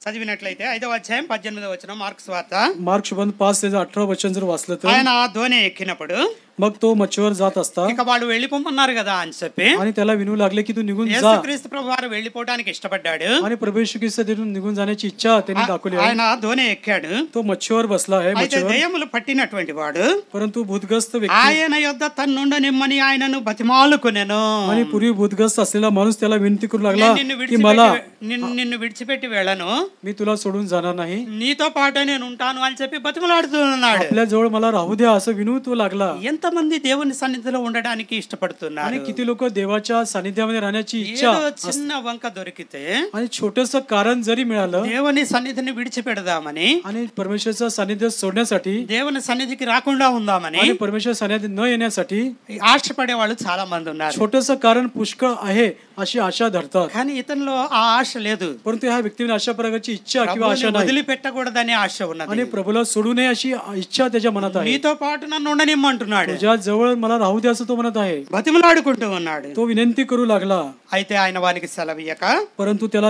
చదివినట్లయితే 5వ అధ్యాయం 18వ వచనం మార్కు సువార్త. मार्क शुभन 5:18 वचन जर वाचलं तर ఆయన ధోని ఎక్కినప్పుడు मग तो मच्छीवर जात असता ఇక వాళ్ళు వెళ్ళిపోమన్నారు కదా అని చెప్పి आणि त्याला विनवू लागले की तू निघून जा యేసుక్రీస్తు ప్రభు వారు వెళ్ళిపోవడానికి इष्टపడ్డాడు. आणि प्रभू येशू ख्रिस्त तिथून निघून जाण्याची इच्छा त्यांनी दाखवली आहे. ఆయన ధోని ఎక్కాడు. तो मच्छीवर बसला आहे అయితే मच्छीवर దయ్యములు పట్టినటువంటి వాడు परंतु भूतग्रस्त व्यक्ती ఆయన యొద్ద తన్నుండనిమ్మని ఆయనను బతిమాలుకొనెను. आणि पूर्वी भूतग्रस्त असलेला माणूस त्याला विनंती करू लागला నిన్ను की मला నిన్ను విడిచిపెట్టి వెళ్ళను, मी तुला सोडून जाणार नाही, నీతో పాటే నేను ఉంటాను అని చెప్పి బతిమలాడుతూ ఉన్నాడు. आपल्या जवळ मला राहू द्या असं विनवू तो लागला. ఎంతమంది దేవుని సన్నిధిలో ఉండడానికి ఇష్టపడుతున్నారు? आणि किती लोक देवाच्या सानिध्यामध्ये राहण्याची इच्छा ఏదో చిన్న వంక దొరికితే आणि छोटस कारण जरी मिळालं దేవుని సన్నిధిని విడిచిపెడదామని, आणि परमेश्वरचं सानिध्य सोडण्यासाठी దేవుని సన్నిధికి రాకుండా ఉందామని आणि परमेश्वर सानिध्य न येण्यासाठी ఆశపడే వాళ్ళు చాలా మంది ఉన్నారు. छोटस कारण पुष्कळ आहे अशी आशा धरतात. కానీ ఇతనిలో ఆ ఆశ లేదు. परंतु ह्या व्यक्तीने अशा प्रकारची इच्छा किंवा ప్రభువుని आशा नाही వదిలిపెట్టకూడదనే ఆశ ఉన్నది. आणि प्रभूला सोडू नये अशी इच्छा त्याच्या मनात आहे. నీతో పాటు నన్ను ఉండనిమ్మంటున్నాడు. तुझ्या जवळ मला राहू दे असं तो म्हणत आहे. బతిమలాడుకుంటూ ఉన్నాడు. तो विनंती करू लागला అయితే ఆయన వారికి సెలవీయక, परंतु त्याला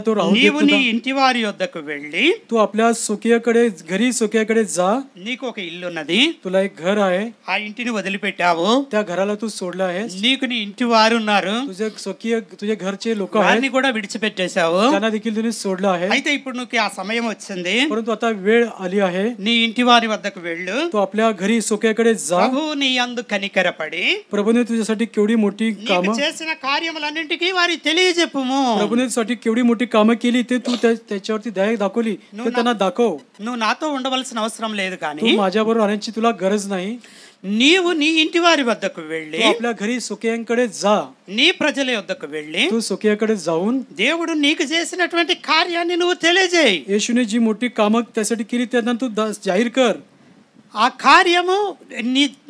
तो राहू నీవు देत నీ नव्हता. ఇంటి వారి యొద్దకు వెళ్ళి, तू आपल्या स्वकीयाकडे घरी स्वकीयाकडे जा, నీకు ఒక ఇల్లు ఉన్నది, तुला एक घर आहे, ఆ ఇంటిని వదిలిపెట్టావు, त्या घराला तू सोडला आहेस, నీకు నీ ఇంటి వారు ఉన్నారు, तुझे स्वकीय तुझे घरचे लोक आहेत వారిని కూడా విడిచిపెట్టేశావు. त्यांना देखील तुम्ही सोडलं आहे. అయితే ఇప్పుడు నీకు ఆ సమయం వచ్చింది, परंतु आता वेळ आली आहे, నీ ఇంటి వారి వద్దకు వెళ్ళు, तू आपल्या घरी स्वकीयाकडे जा. ప్రభు నీ యందు కనికరపడి प्रभूने तुझ्यासाठी केवढी मोठी నీకు कामं చేసిన కార్యములన్నింటికీ వారికి తెలియజెప్పుము. प्रभूने तुझ्यासाठी केवढी मोठी कामं केली ते तू त्याच्यावरती दया दाखवली ते त्यांना दाखव. నువ్వు నాతో ఉండవలసిన అవసరం లేదు, కానీ तू माझ्याबरोबर राहण्याची तुला गरज नाही. నీవు నీ ఇంటి వారి వద్దకు వెళ్ళి, तू आपल्या घरी स्वकीयांकडे जा. నీ ప్రజల యొద్దకు వెళ్ళి तू स्वकीयाकडे जाऊन దేవుడు నీకు చేసినటువంటి కార్యాన్ని నువ్వు తెలియజేయి. येशूने जी मोठी कामं त्यासाठी केली त्यांना तू जाहीर कर. ఆ కార్యము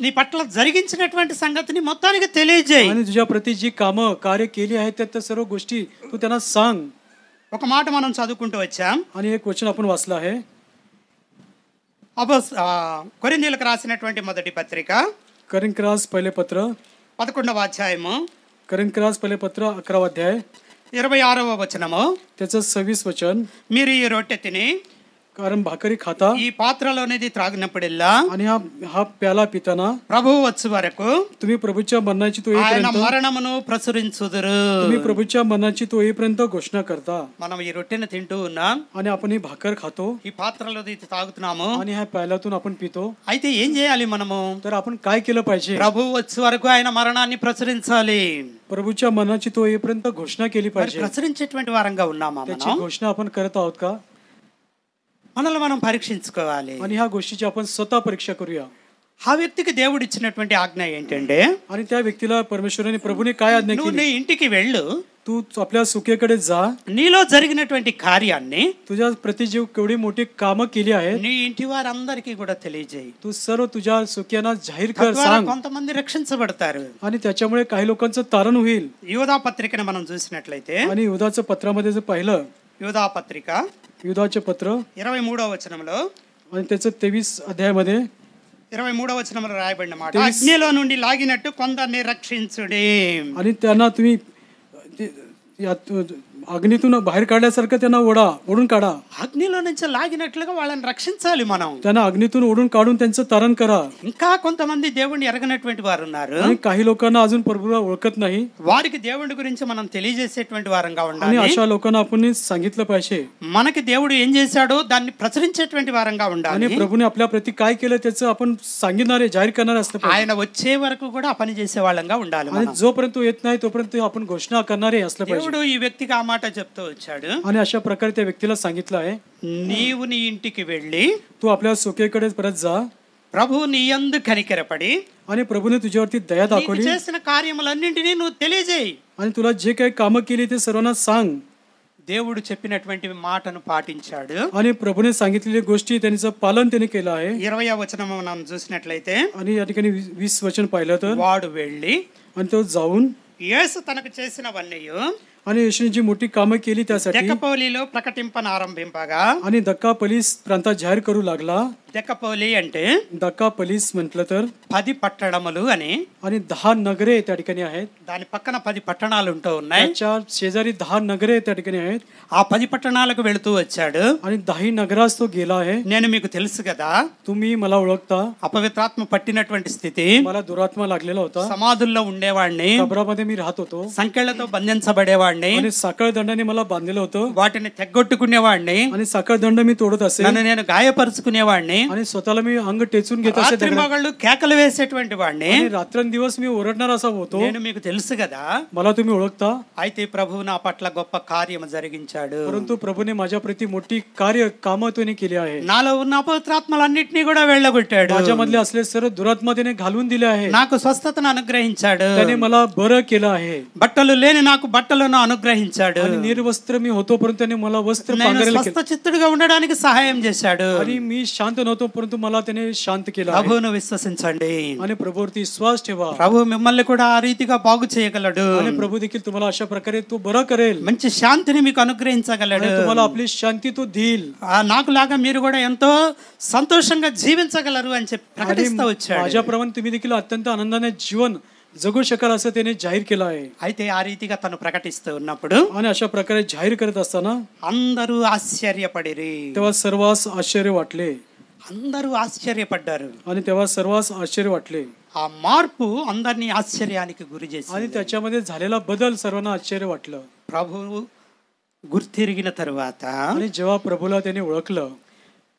నీ పట్ల జరిగించినటువంటి సంగతిని మొత్తానికి తెలియజేయి. आणि तुझ्या प्रती जी कामं कार्य केली आहेत त्या सर्व गोष्टी तू त्यांना सांग. ఒక మాట మనం చదువుకుంటూ వచ్చాం. आणि एक वचन आपण वाचलं आहे కొరింథీయులకు రాసినటువంటి మొదటి పత్రిక करिंथरास पहिले पत्र 11వ అధ్యాయము करिंथरास पहिले पत्र 11वा अध्याय 26వ వచనము. त्याचं 26 वचन. మీరు ఈ రొట్టె తిని कारण भाकरी खाता ఈ పాత్రలోనిది త్రాగినప్పుడల్లా आणि हा प्याला पिताना ప్రభువు వచ్చు వరకు तुम्ही प्रभूच्या मरणाची तो ఆయన येईपर्यंत మరణమును ప్రచురించుదురు. तुम्ही प्रभूच्या मरणाची तो येईपर्यंत घोषणा करता. మనం ఈ రొట్టెను తింటూ ఉన్నాం, आणि आपण ही भाकर खातो ఈ పాత్రలో ఇది తాగుతున్నాము. आणि ह्या प्याल्यातून आपण पितो. అయితే ఏం చేయాలి మనము? तर आपण काय केलं पाहिजे? ప్రభువు వచ్చే వరకు ఆయన మరణాన్ని ప్రచురించాలి. प्रभूच्या मरणाची तो येईपर्यंत घोषणा केली మరి पाहिजे. ప్రచురించేటువంటి వారంగా ఉన్నామా त्याची మనం? घोषणा आपण करत आहोत का? మనల్ని మనం పరీక్షించుకోవాలి. आणि ह्या गोष्टीची आपण स्वतः परीक्षा करूया. ఆ వ్యక్తికి దేవుడు ఇచ్చినటువంటి ఆజ్ఞ ఏంటంటే, आणि त्या व्यक्तीला परमेश्वराने प्रभूने काय आज्ञा నువ్వు केली? నీ ఇంటికి వెళ్ళు, तू आपल्या सुखेकडे जा. నీలో జరిగినటువంటి కార్యాన్ని तुझ्या प्रति जी केवढी मोठी कामं केली आहेत నీ ఇంటి వారందరికీ కూడా తెలియజేయి. तू सर्व तुझ्या सुख्यांना जाहीर कर, తద్వారా सांग. కొంతమంది రక్షించబడతారు. आणि त्याच्यामुळे काही लोकांचं तारण होईल. యూదా పత్రికను మనం చూసినట్లయితే, आणि युधाचं पत्रामध्ये जर पाहिलं, యూదా పత్రిక युधाचे पत्र 23వ వచనంలో आणि त्याचं 23 अध्यायामध्ये 23వ వచనంలో రాయబడిన మాట, 23 అగ్నిలో నుండి లాగినట్టు కొందరిని రక్షించుడి. आणि त्यांना तुम्ही अग्नीतून बाहेर काढल्यासारखं त्यांना ओढून काढा. అగ్నిలో నుంచి లాగినట్లుగా వాళ్ళని రక్షించాలి మనం. त्यांना अग्नीतून ओढून काढून त्यांचं तारण करा. ఇంకా కొంతమంది దేవుణ్ణి ఎరగనటువంటి వారు ఉన్నారు. आणि काही लोकांना अजून प्रभूला ओळखत नाही. వారికి దేవుడి గురించి మనం తెలియజేసేటువంటి వారంగా आणि ఉండాలి. अशा लोकांना आपण सांगितलं पाहिजे. మనకి దేవుడు ఏం చేశాడో దాన్ని ప్రచురించేటువంటి వారంగా आणि ఉండాలి. प्रभूने आपल्या प्रति काय केलं त्याचं आपण सांगणारे जाहीर करणारे असलं पाहिजे. ఆయన వచ్చే వరకు కూడా ఆ పని చేసే వాళ్ళంగా ఉండాలి आणि మనం. जोपर्यंत येत नाही तोपर्यंत आपण घोषणा करणारे असलं पाहिजे. దేవుడు ఈ వ్యక్తికి ఆ మాట చెప్తూ వచ్చాడు, आणि अशा प्रकारे त्या व्यक्तीला सांगितलं आहे, నీవు నీ ఇంటికి వెళ్ళి तू आपल्या सुखेकडे परत जा. ప్రభు నీ యందు కనికరపడి आणि प्रभूने तुझ्यावरती दया నీకు दाखवली చేసిన కార్యములన్నింటినీ నువ్వు తెలియజేయి. आणि तुला जे काही कामं केली ते सर्वांना सांग. దేవుడు చెప్పినటువంటి మాటను పాటించాడు. आणि प्रभूने सांगितलेली गोष्टी त्यांचं पालन त्याने केलं आहे. 20వ వచనం మనం చూసినట్లయితే, आणि या ठिकाणी 20 वचन पाहिलं तर, వాడు వెళ్ళి आणि तो जाऊन యేసు తనకు చేసినవన్నీ आणि येशूने जी मोठी कामं केली त्यासाठी దెక్కపోలిలో ప్రకటింపనారంభింపగా, आणि दक्कापलीस प्रांतात जाहीर करू लागला. దెక్కపోలి అంటే दक्कापलीस म्हटलं तर 10 పట్టణములు అని, आणि 10 नगरे त्या ठिकाणी आहेत. దాని పక్కన 10 పట్టణాలు ఉంటూ ఉన్నాయి. त्याच्या शेजारी 10 नगरे त्या ठिकाणी आहेत. ఆ 10 పట్టణాలకు వెళుతూ వచ్చాడు. आणि 10 नगरास तो गेला आहे. నేను మీకు తెలుసు కదా, तुम्ही मला ओळखता, అపవిత్రాత్మ పట్టినటువంటి స్థితి, मला दुरात्मा लागलेला होता. సమాధుల్లో ఉండేవాడిని, कबरामध्ये मी राहत होतो సంకెళ్లతో బంధించబడేవాడిని, आणि साखळ दंडाने मला बांधलेलं होतं. వాటిని తెగ్గొట్టుకునేవాడిని, आणि साखळ दंड मी तोडत असे నన్ను నేను గాయపరుచుకునేవాడిని, आणि स्वतःला मी अंग टेचून घेत असे. రాత్రి మగళ్ళు కేకలు వేసేటువంటి వాడిని. आणि रात्रंदिवस मी ओरडणार असा होतो. నేను మీకు తెలుసు కదా. मला तुम्ही ओळखता. అయితే ప్రభువు నా పట్ల గొప్ప కార్యము జరిగించాడు. परंतु प्रभूने माझ्या प्रति मोठी कामं त्याने केली आहे. నాలో ఉన్న అపవిత్రాత్మలన్నింటినీ కూడా వెళ్ళగొట్టాడు. माझ्यामधले असले सर्व दुरात्मा त्याने घालून दिले आहे. నాకు స్వస్థతను అనుగ్రహించాడు. त्याने मला बरं केलं आहे. బట్టలు లేని నాకు బట్టలను అనుగ్రహించాడు. आणि निर्वस्त्र मी होतो परंतु त्याने मला वस्त्र నేను पांघरायला స్వస్థ केलं. చిత్తుడిగా ఉండడానికి సహాయం చేశాడు. आणि मी शांत नव्हतो परंतु मला त्याने शांत केलं आहे. ప్రభువును విశ్వసించండి. आणि प्रभूवरती विश्वास ठेवा. ప్రభు మిమ్మల్ని కూడా ఆ రీతిగా బాగు చేయగలడు. आणि प्रभू देखील तुम्हाला अशा प्रकारे तो बरं करेल. మంచి శాంతిని మీకు అనుగ్రహించగలడు. आणि तुम्हाला आपली शांती तो देईल. నాకు లాగా మీరు కూడా ఎంతో సంతోషంగా జీవించగలరు అని చెప్పి आणि ప్రకటిస్తూ వచ్చాడు. माझ्याप्रमाणे तुम्ही देखील अत्यंत आनंदाने जीवन जगू शकाल असं त्याने जाहीर केलं आहे. అయితే ఆ రీతిగా తను ప్రకటిస్తూ ఉన్నప్పుడు आणि अशा प्रकारे जाहीर करत असताना అందరూ ఆశ్చర్యపడిరి. तेव्हा सर्वांस आश्चर्य वाटले. అందరూ ఆశ్చర్యపడ్డారు. आणि तेव्हा सर्वांस आश्चर्य वाटले. ఆ మార్పు అందరినీ ఆశ్చర్యానికి గురి आणि చేసింది. त्याच्यामध्ये झालेला बदल सर्वांना आश्चर्य वाटलं. ప్రభువు గుర్తిరిగిన తరువాత आणि जेव्हा प्रभूला त्याने ओळखलं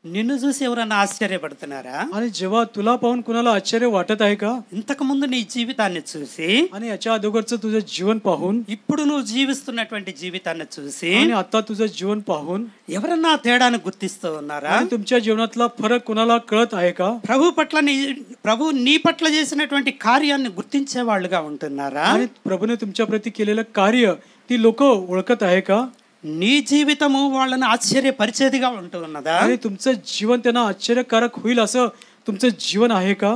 నిన్ను చూసి ఎవరన్నా ఆశ్చర్యపడుతున్నారా? आणि जेव्हा तुला पाहून कुणाला आश्चर्य वाटत आहे का? ఇంతకు ముందు నీ జీవితాన్ని చూసి, आणि याच्या अगोदरचं तुझं जीवन पाहून ఇప్పుడు నువ్వు జీవిస్తున్నటువంటి జీవితాన్ని చూసి आणि आता तुझं जीवन पाहून ఎవరన్నా తేడాను గుర్తిస్తూ ఉన్నారా? आणि तुमच्या जीवनातला फरक कुणाला कळत आहे का? ప్రభు నీ పట్ల చేసినటువంటి కార్యాన్ని గుర్తించే వాళ్ళుగా ఉంటున్నారా? आणि प्रभूने तुमच्या प्रती केलेलं कार्य ती लोक ओळखत आहे का? నీ జీవితము వాళ్ళని ఆశ్చర్యపరిచేదిగా ఉంటూ ఉన్నదా? आणि तुमचं जीवन त्यांना आश्चर्यकारक होईल असं तुमचं जीवन आहे का?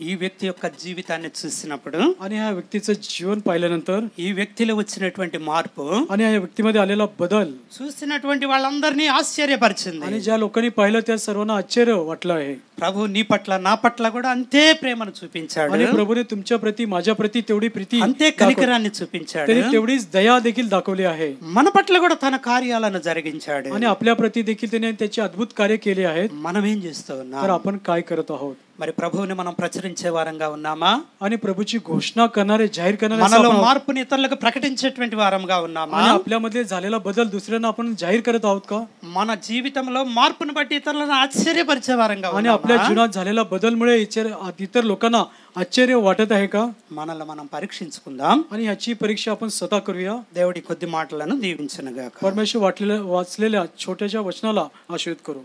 ఈ వ్యక్తి యొక్క జీవితాన్ని చూసినప్పుడు, आणि ह्या व्यक्तीचं जीवन पाहिल्यानंतर ఈ వ్యక్తిలో వచ్చినటువంటి మార్పు आणि या व्यक्तीमध्ये आलेला बदल చూసినటువంటి వాళ్ళందరినీ ఆశ్చర్యపరిచింది. आणि ज्या लोकांनी पाहिलं त्या सर्वांना आश्चर्य वाटलं आहे. ప్రభు నీ పట్ల నా పట్ల కూడా అంతే ప్రేమను చూపించాడు. आणि प्रभूने तुमच्या प्रती माझ्या प्रती तेवढी प्रीती అంతే కనికరాన్ని చూపించాడు. त्याने तेवढीच दया देखील दाखवली आहे. మన పట్ల కూడా తన కార్యాలను జరిగించాడు. आणि आपल्या प्रती देखील त्याने त्याची अद्भुत कार्य केले आहेत. మనం ఏం చేస్తూ ఉన్నాం? तर आपण काय करत आहोत? మరి ప్రభువుని మనం ప్రచురించే వారంగా ఉన్నామా? आणि प्रभूची घोषणा करणारे जाहीर करणारे మనలో మార్పుని ఇతరులకు ప్రకటించేటువంటి వారంగా ఉన్నామా? आणि आपल्यामध्ये झालेला बदल दुसऱ्यांना आपण जाहीर करत आहोत का? మన జీవితంలో మార్పును బట్టి ఇతరులను ఆశ్చర్యపరిచే వారంగా आणि आपल्या जीवनात झालेला बदलमुळे इतर लोकांना आश्चर्य वाटत आहे का? మనల్ని మనం పరీక్షించుకుందాం. आणि ह्याची परीक्षा आपण स्वतः करूया. దేవుడి కొద్ది మాటలను దీవించునుగాక. परमेश्वर वाचलेल्या छोट्याशा वचनाला आशीर्वाद करू.